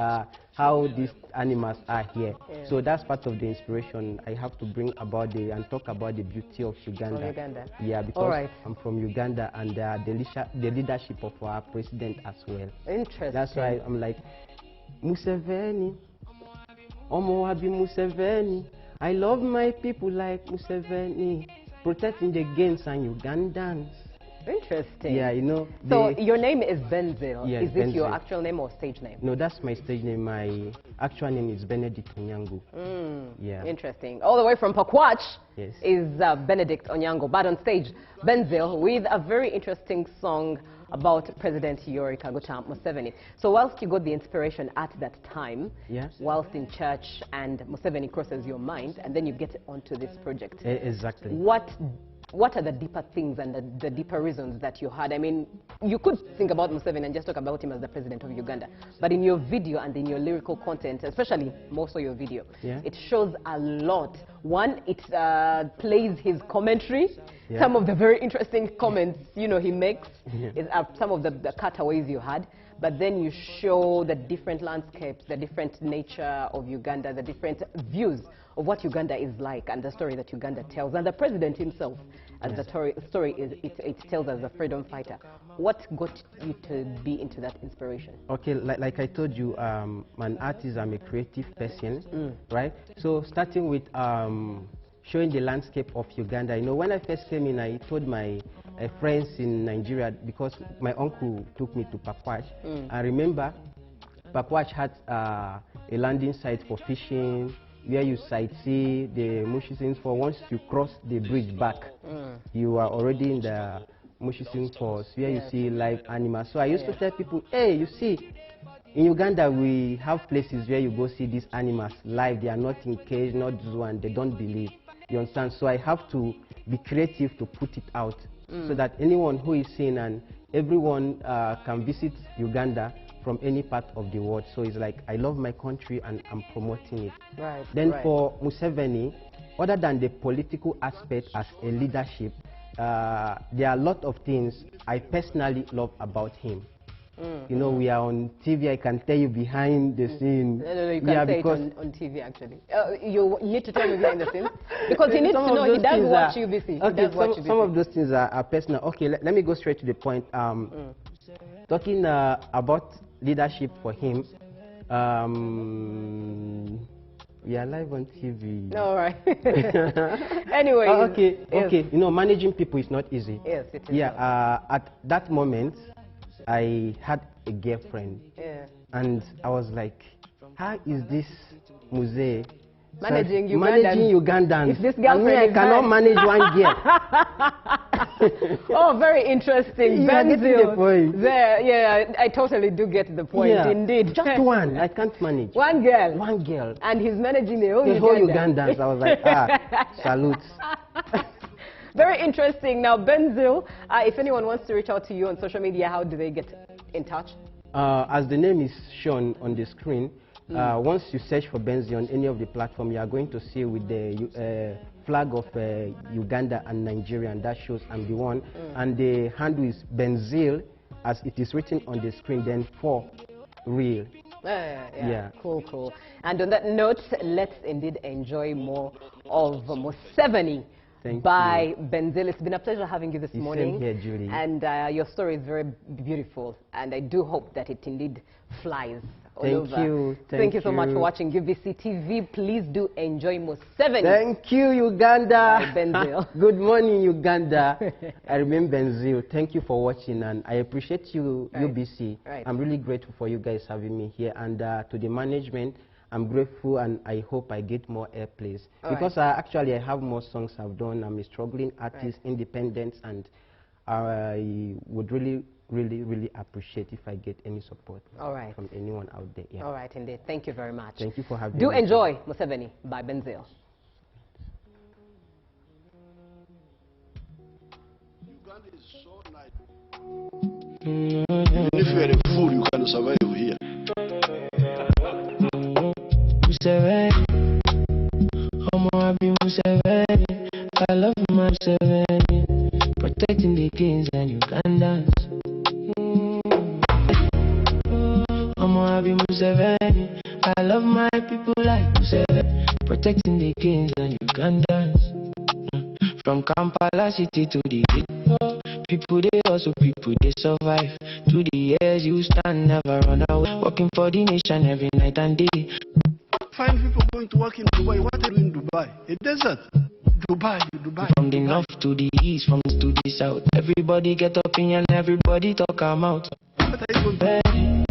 how these animals are here. So that's part of the inspiration I have to bring about and talk about the beauty of Uganda. Yeah, because I'm from Uganda, and the leadership of our president as well. Interesting. That's why I'm like, Museveni, Omowabi Museveni. I love my people like Museveni, protecting the gains and Ugandans. Interesting. Yeah, you know. So your name is Benzil. Yes, is this Benzil. your actual name or stage name? No, that's my stage name. My actual name is Benedict Onyango. Yeah. Interesting. All the way from Pakwach is Benedict Onyango, but on stage, Benzil with a very interesting song about President Yoweri Kaguta Museveni. So whilst you got the inspiration at that time, whilst in church, and Museveni crosses your mind, and then you get onto this project. Exactly. What are the deeper things and the deeper reasons that you had? I mean, you could think about Museveni and just talk about him as the president of Uganda. But in your video and in your lyrical content, especially more so your video, it shows a lot. One, it plays his commentary. Some of the very interesting comments, you know, he makes is some of the cutaways you had. But then you show the different landscapes, the different nature of Uganda, the different views of what Uganda is like and the story that Uganda tells. And the president himself, as the story is, it tells as a freedom fighter. What got you to be into that inspiration? Okay, like I told you, I'm an artist, I'm a creative person, right? So starting with showing the landscape of Uganda. You know, when I first came in, I told my friends in Nigeria, because my uncle took me to Pakwach. I remember Pakwach had a landing site for fishing, where you sightsee the Mushisins for once you cross the bridge back. You are already in the Mushisin Falls, where you see live animals. So I used to tell people, hey, you see, in Uganda we have places where you go see these animals live. They are not in cage, not zoo, and they don't believe. You understand? So I have to be creative to put it out, so that anyone who is seeing and everyone can visit Uganda from any part of the world. So it's like, I love my country and I'm promoting it. Then for Museveni, other than the political aspect as a leadership, there are a lot of things I personally love about him. You know, we are on TV, I can tell you behind the scene. No, you can't say because it on TV actually. You need to tell me behind the scene. Because he needs to know he does watch UBC. Okay, some of those things are personal. Okay, let me go straight to the point. Talking about leadership for him, We are live on TV. All right. Anyway. Okay. Yes. Okay. You know, managing people is not easy. Yes, it is. Yeah. At that moment, I had a girlfriend. Yeah. And I was like, how is this Muse managing Ugandans? If this girlfriend I cannot manage one girl. Oh, very interesting. Yeah, getting the point. There, yeah, I totally do get the point. Yeah. Indeed. Just one. I can't manage. One girl. One girl. And he's managing the whole Ugandans. I was like, salutes. Very interesting. Now, Benzil, if anyone wants to reach out to you on social media, how do they get in touch? As the name is shown on the screen, once you search for Benzil on any of the platform, you are going to see with the flag of Uganda and Nigeria, and that shows I'm the one. And the handle is Benzil, as it is written on the screen, then for real. Yeah. Cool. And on that note, let's indeed enjoy more of Museveni by Benzil. It's been a pleasure having you this morning. Same here, Julie. And your story is very beautiful, and I do hope that it indeed flies all over. Thank you so much for watching UBC TV. Please do enjoy Museveni. Thank you, Uganda. By Benzil. Good morning, Uganda. I remain Benzil. Thank you for watching, and I appreciate you, UBC. I'm really grateful for you guys having me here, and to the management, I'm grateful, and I hope I get more airplays. Because actually I have more songs I've done. I'm a struggling artist, independent, and I would really appreciate if I get any support from anyone out there. Yeah. All right, indeed. Thank you very much. Thank you for having me. Do enjoy Museveni by Benzil. Uganda is so nice. Even if you're a fool, you can survive here. Museveni, I love Museveni, protecting the kings and Ugandans. Museveni, I love my people like Museveni, protecting the kings and Ugandans. From Kampala city to the ghetto, people they also people they survive. To the years you stand, never run away, working for the nation every night and day. Find people going to work in Dubai. What are you in Dubai? A desert. Dubai. From the north to the east, from the to the south, everybody get opinion, everybody talk them out. What are you going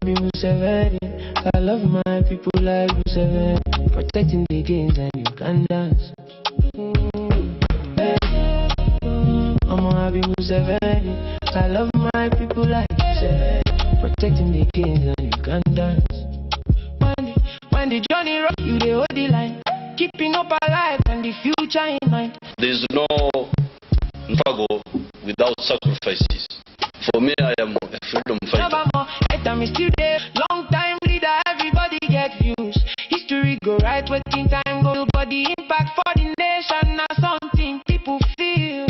Museveni, I love my people like Museveni, protecting the kings and Ugandans. Museveni, I love my people like Museveni, protecting the kings and Ugandans. When the journey rock, you they hold the line, keeping up alive and the future in mind. There is no Nfago without sacrifices. For me, I am a freedom fighter. Time is still there. Long time leader, everybody get views. History go right, waiting time go, but the impact for the nation now something people feel.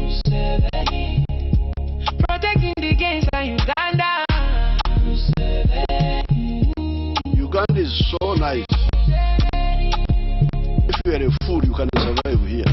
Museveni, protecting the gains of Uganda. Uganda is so nice. If you are a fool, you can survive here.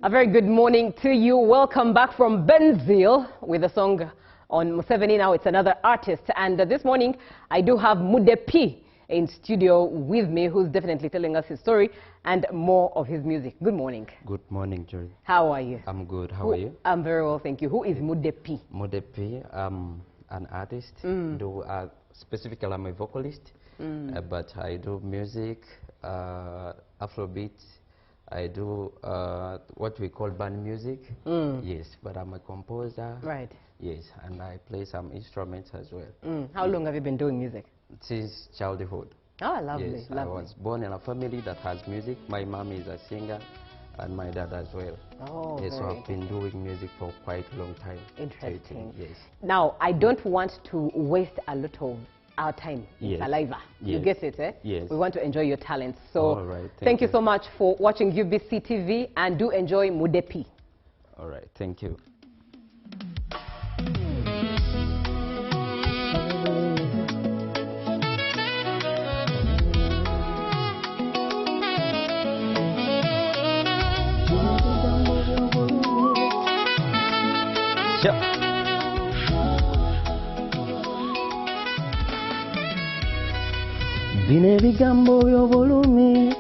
A very good morning to you. Welcome back from Benzil with a song on Museveni. Now it's another artist. And this morning, I do have Mudepi in studio with me, who's definitely telling us his story and more of his music. Good morning. Good morning, Joy. How are you? I'm good. How are you? I'm very well, thank you. Who is Mudepi? Mudepi, I'm an artist. Specifically, I'm a vocalist, but I do music, Afrobeat. I do what we call band music. Yes, but I'm a composer. Right. Yes, and I play some instruments as well. How long have you been doing music? Since childhood. Oh, lovely, yes, lovely. I was born in a family that has music. My mom is a singer, and my dad as well. Oh, yes, so I've been doing music for quite a long time. Interesting. Yes. Now, I don't want to waste a lot of our time in Yes. saliva. You Yes. get it, eh? Yes. We want to enjoy your talents. So, All right, thank you so much for watching UBC TV, and do enjoy Mudepi. All right, thank you. Bino ebigambo by'obulumi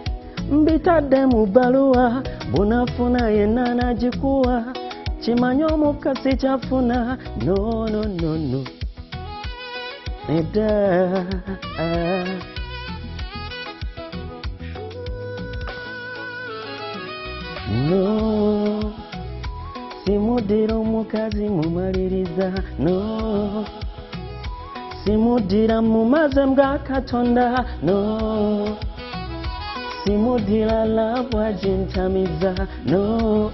mbitadde mu bbaluwa bunafuna yenna n'agikuwa kimanye omukasi kyafuna no edda no simudira omukazi mumaliriza no simudira mumaze mga Katonda no simudira labwa jintamiza no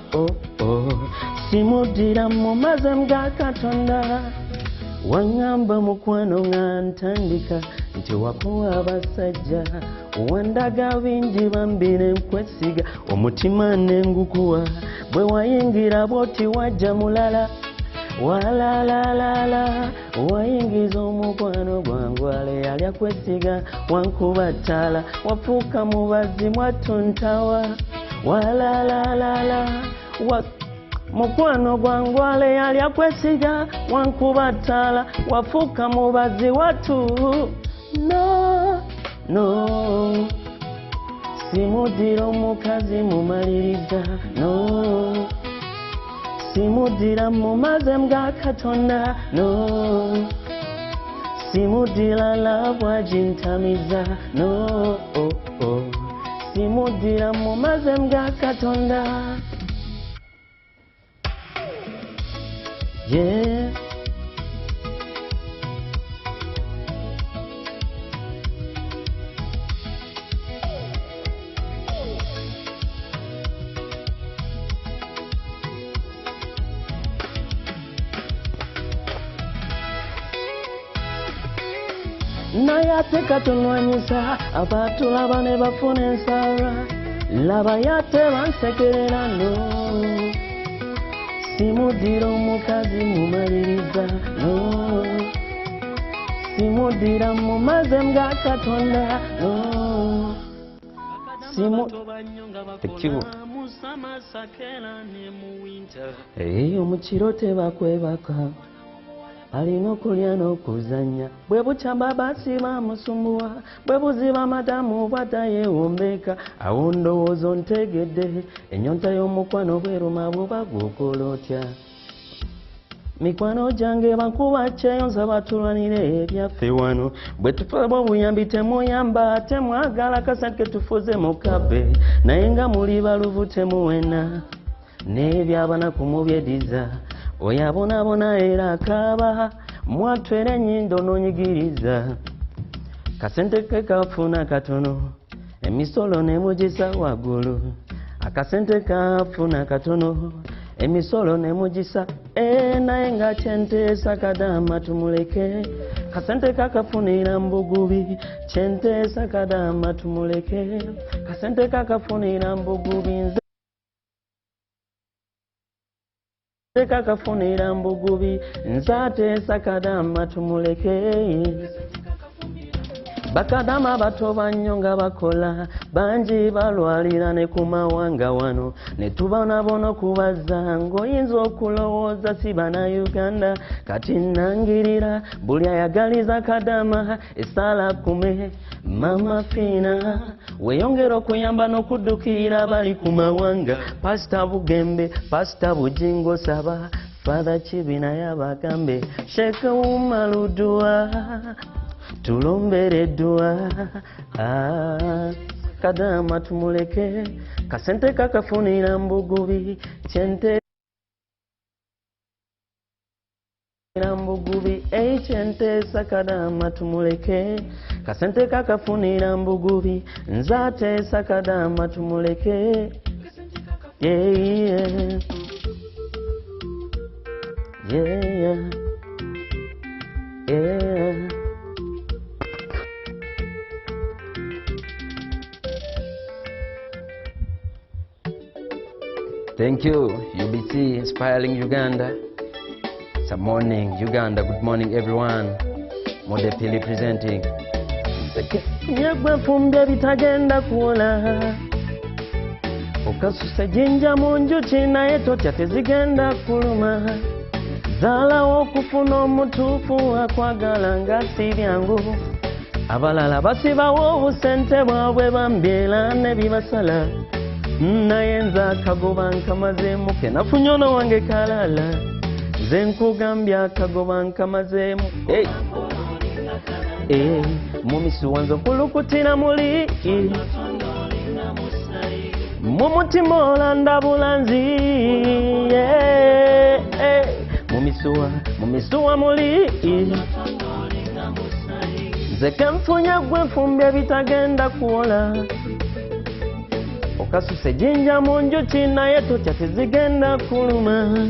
simudira mumaze mga Katonda wangamba mukwano nga ntandika nti wakuwa abasajja wandaga bingi bambire nkwesiga omutima nengukuwa bwe wayingira bwoti wajja mulala walalalala wayingiza omukwano gwangwale yalya kwesiga wankuba ttala wafuuka mubazi mwatuntawa walalalala mukwano gwangwale yalya kwesiga wankuba ttala wafuuka mubazi watu no simudira omukazi mumaliriza no simudira mumaze mga Katonda no simudira labwa jintamiza no simudira mumaze mga Katonda yeah. naye ate katunwanyisa abatulaba ne bafuna ensala laba yate bansekerera no simudira omukazi mumaliriza no simudira mumaze mga Katonda no omukiro tebakwebaka alina okulya n'okuzanya bwe bukyamba basiba musumbuwa bwe buziba amatamu bwatayewombeka awo ndowooza ontegedde ennyonta y'omukwano bweruma bwoba gwokola otya mikwano gyange bankuba kyeyonza batulwanire ebyaffe wano bwe tufaba obuyambi temuyamba temwagala kasake tufuze mukabe naye nga muli baluvu temuwena n'ebyabanaku mubyediza oyabonabona era akaaba mwatwera ennyindo n'onyigiriza kasente ke kafuna katono emisolo nemugisa waggulu akasente kafuna katono emisolo nemugisa naye nga kyenteesa kadama tumuleke kasente kakafunira mbugubi kyenteesa kadama tumuleke kasente kakafunira mbugubi nze kakafunira mbugubi nzateesa kadama tumuleke bakadama bato banyonga bakola banji balwalira ne ku mawanga wano ne tubana bono kubaza ng'oyinza okulowooza si bannayuganda kati nangirira buli ayagaliza kadama esala kume mama fina weyongera okuyamba n'okuddukira bali ku mawanga pasita bugembe pasita bujingo saba Father Chibina yabagambe sheka umaludua tulombere dua kadama tumuleke kasente kakafunira mbugubi chente mbugubi chente sakadama tumuleke kasente kakafunira mbugubi nzate sakadama tumuleke yeah. Yeah, yeah. Thank you, UBC Inspiring Uganda. It's a morning, Uganda. Good morning, everyone. Modepili presenting. Nyagwe fumbe bitagenda kuola. Okasusa jinja munju china eto tezigenda kuluma. Zala okufuna omutuufu akwagala nga si byangu abalala basibawo obusente bwabwe bambyera ne bibasala naye nze akagoba nkamazeemu ke nafunye ono wange kalala nze nkugambye akagoba nkamazeemu mumisuwa nze okulukutira muli mu mutima olanda bulanzi mumisuwa muli nze kenfunya gwe nfumbye bitagenda kuwola okasusa ejjinja mu njuki naye totya tezigenda kuluma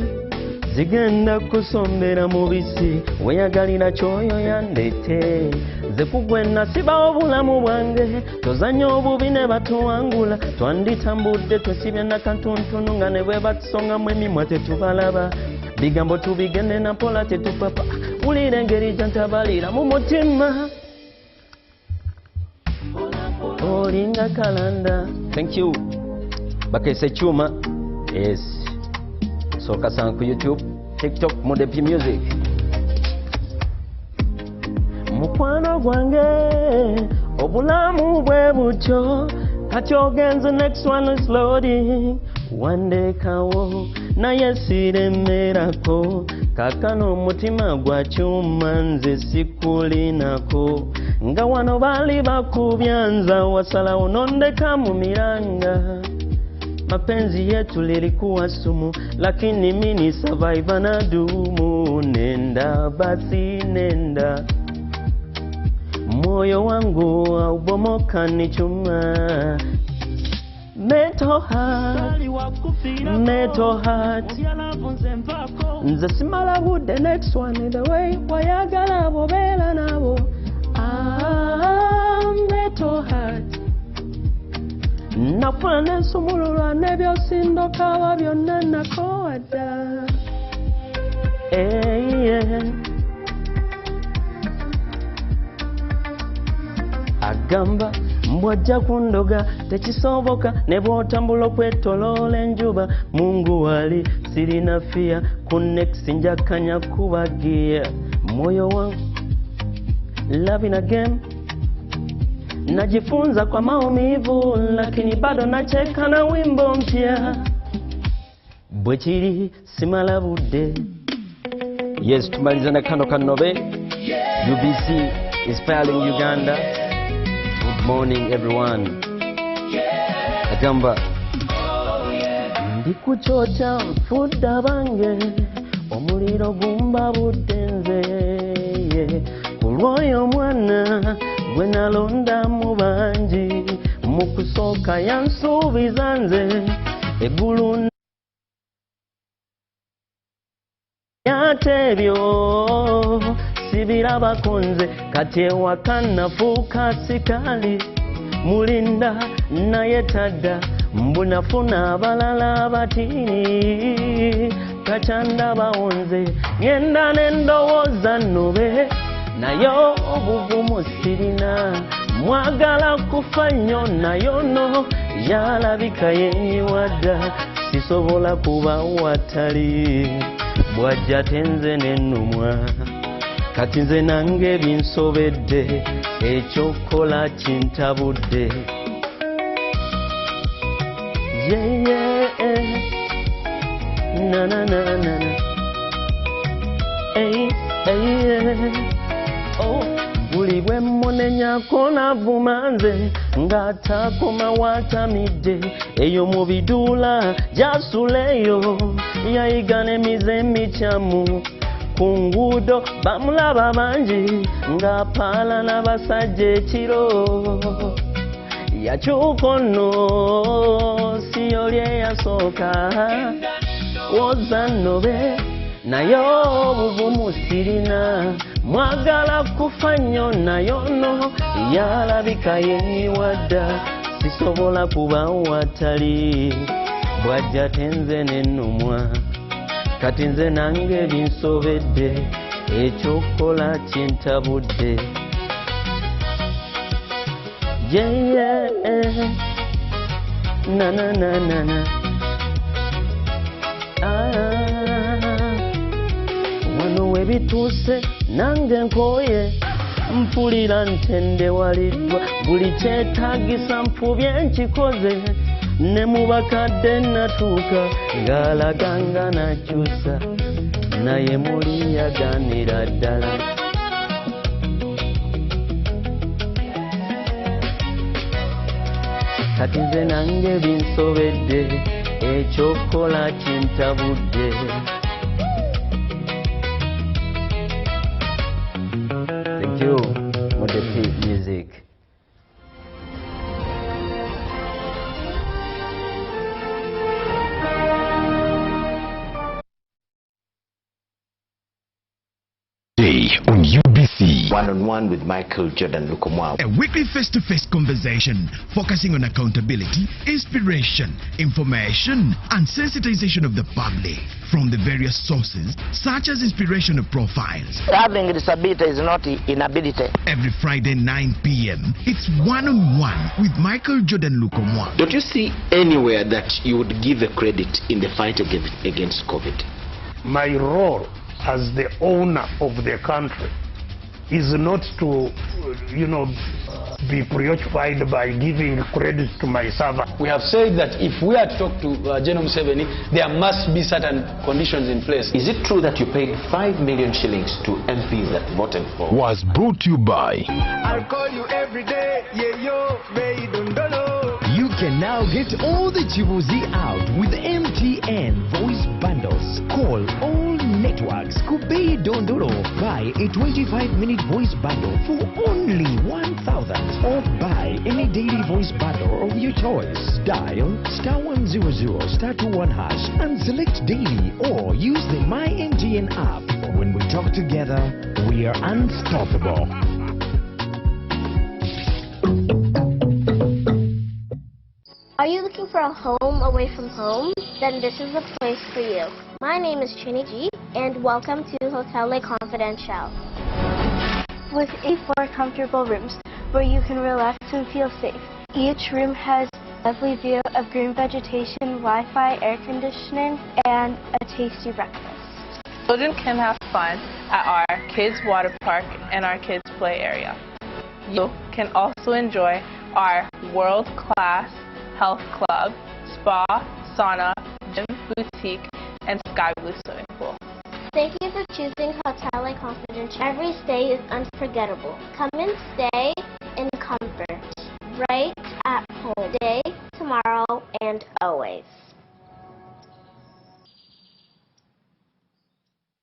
zigenda kusombera mubisi weyagalira kyoyo yandete nze kugwe nasibawo obulamu bwange tozanya obubi ne batuwangula twanditambudde twesibye nakantuntunu nga ne bwe batusongamu emimwa tetubalaba bigambo tubigende na pola tetupapa ulire engeri jantabalira mu mutima olinga kalanda. Thank you Bakese Chuma. Yes, soka sana ku YouTube, TikTok, Modepi Music. Mukwano gwange obulamu bwe butyo kati ogenze next one is loading one day kawo naye siremerako kakano omutima gwa kyuma nze sikulinako nga wano bali bakubyanza wasalawo nondeka mu miranga mapenzi yetu lilikuwa sumu lakini mini survive na dumu nenda basi nenda moyo wangu aubomoka ni chuma mental heart nze simala wood the next one in the way wayagala bobela nabo mental heart nafuna nensumululwa nebyosindoka wa byonna nakoda agamba mbwajja kundoga tekisoboka ne bw'otambula okwetoloola enjuba mungu wali sirina fia kunex njakanya kubagia moyo wangu loving again najifunza kwa maumivu lakini bado nacheka na wimbo mpya bwe kiri simala budde. Yes, tumaliza na kano kanobe UBC Inspiring Uganda. Good morning everyone. Agamba ndikuchocha mfuda bange omuliro gumba budenze kulwoyo mwana gwe nalonda mu bangi mu kusooka yansuubiza nze eggulu yatebyo sibira bakonze kati ewaka nafuuka sikali mulinda naye tadda mbunafuna abalala abatini kacanda bawonze ngenda n'endowooza nnobe nayo obuvumu sirina mwagala kufa nnyo nayo no yalabika yenyiwadda sisobola kuba watali bwajja tenze n'ennumwa kati nze nange binsobedde ekyokola kintabudde na na na na buli bwe mmunenyako navuma nze ng'atakoma watamidde eyo mu biduula gyasuleyo yayiga n'emize emikyamu ku nguudo bamulaba bangi ng'apaala n'abasajja ekiro yakyuka nno siyo lye yasooka woza nnobe naye obuvumu sirina mwagala kufa nnyo nayo no yalabika yenyiwadda sisobola kuba watali bwajja tenze n'ennumwa kati nze nange binsobedde ekyokola kintabudde na na na na na wano webituuse nange nkooye mpulira ntendewaliddwa buli kyetaagisa nfubye nkikoze ne mu bakadde natuuka ng'alaganga nakyusa naye muli yaganira ddala kati nze nange binsobedde ekyokola kintabudde Thank you, Modesty Music. On UBC. One-on-one with Michael Jordan Lukomwa. A weekly face-to-face conversation focusing on accountability, inspiration, information, and sensitization of the public from the various sources such as inspirational profiles. Having a disability is not inability. Every Friday 9 p.m. it's one-on-one with Michael Jordan Lukomwa. Don't you see anywhere that you would give a credit in the fight against COVID? My role as the owner of the country is not to, be preoccupied by giving credit to my servant. We have said that if we are to talk to General Museveni, there must be certain conditions in place. Is it true that you paid 5 million shillings to MPs that voted for? Was brought to you by... I'll call you every day, yeah, yo, baby, don't know. You can now get all the Chibuzi out with MTN voice bundles. Call all networks, Kubei Dondoro. Buy a 25-minute voice bundle for only 1,000 or buy any daily voice bundle of your choice. Dial *100 *21# and select daily or use the My MTN app. When we talk together, we are unstoppable. Are you looking for a home away from home? Then this is the place for you. My name is Chini G, and welcome to Hotel Le Confidential. With 84 comfortable rooms where you can relax and feel safe. Each room has a lovely view of green vegetation, Wi-Fi, air conditioning, and a tasty breakfast. Children can have fun at our kids' water park and our kids' play area. You can also enjoy our world-class health club, spa, sauna, gym, boutique, and sky blue swimming pool. Thank you for choosing Hotel Le Confidential. Every stay is unforgettable. Come and stay in comfort, right at home, today, tomorrow, and always.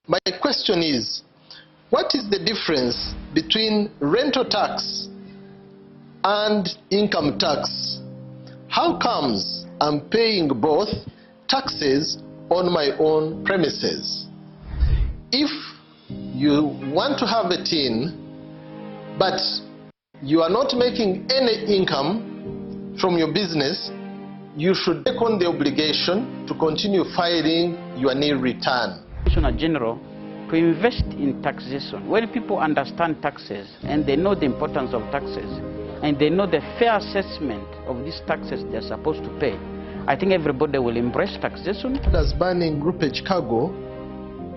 My question is, what is the difference between rental tax and income tax? How comes I'm paying both taxes on my own premises? If you want to have a tin, but you are not making any income from your business, you should take on the obligation to continue filing your nil return. Commissioner General to invest in taxation. When people understand taxes and they know the importance of taxes and they know the fair assessment of these taxes they're supposed to pay, I think everybody will embrace taxation. As banning groupage cargo,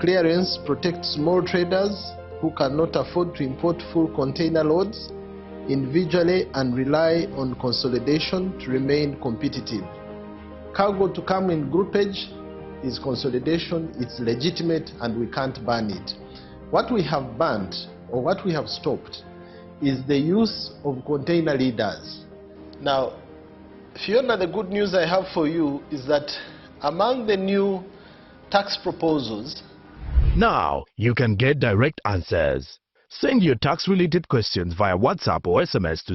clearance protects small traders who cannot afford to import full container loads individually and rely on consolidation to remain competitive. Cargo to come in groupage is consolidation, it's legitimate, and we can't ban it. What we have banned, or what we have stopped, is the use of container leaders. Now, Fiona, the good news I have for you is that among the new tax proposals, now you can get direct answers. Send your tax-related questions via WhatsApp or SMS to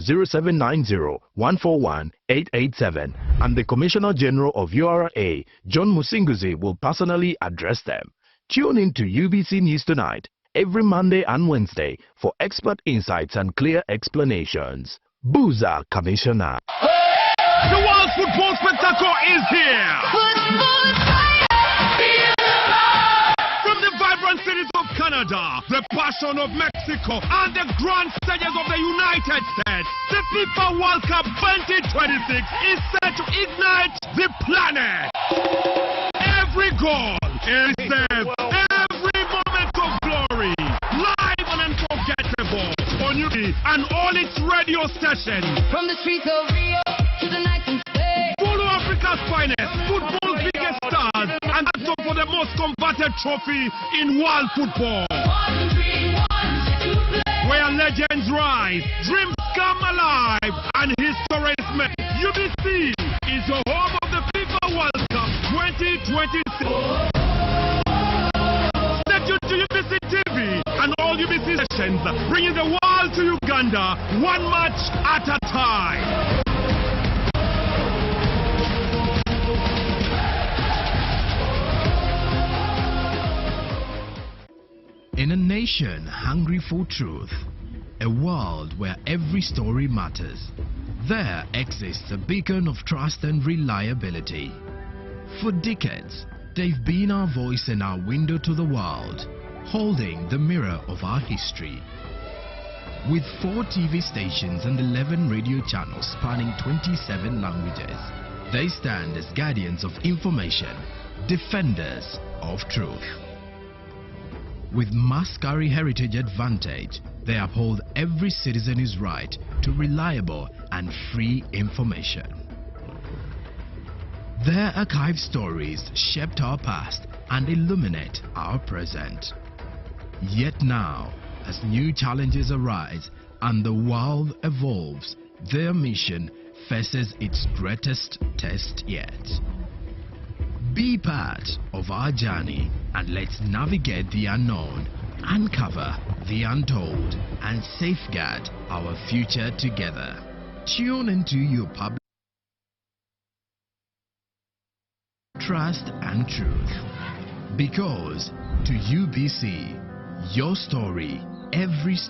0790-141-887, and the Commissioner General of URA, John Musinguzi, will personally address them. Tune in to UBC News Tonight every Monday and Wednesday for expert insights and clear explanations. Booza Commissioner. The World Football Spectacle is here! From the vibrant cities of Canada, the passion of Mexico, and the grand stages of the United States, the FIFA World Cup 2026 is set to ignite the planet. Every goal is saved, every moment of glory, live and unforgettable on UBC and all its radio stations. From the streets of Rio to the night and day, follow Africa's finest, football's biggest stars, and that's all for the most combated trophy in world football. Where legends rise, dreams come alive, and history is made. UBC is the home of the FIFA World Cup 2026. Stay tuned to UBC TV and all UBC stations, bringing the world to Uganda, one match at a time. In a nation hungry for truth, a world where every story matters, there exists a beacon of trust and reliability. For decades, they've been our voice and our window to the world, holding the mirror of our history. With 4 TV stations and 11 radio channels spanning 27 languages, they stand as guardians of information, defenders of truth. With Mascari Heritage Advantage, they uphold every citizen's right to reliable and free information. Their archived stories shaped our past and illuminate our present. Yet now, as new challenges arise and the world evolves, their mission faces its greatest test yet. Be part of our journey and let's navigate the unknown, uncover the untold, and safeguard our future together. Tune into your public trust and truth. Because to UBC, your story, every story.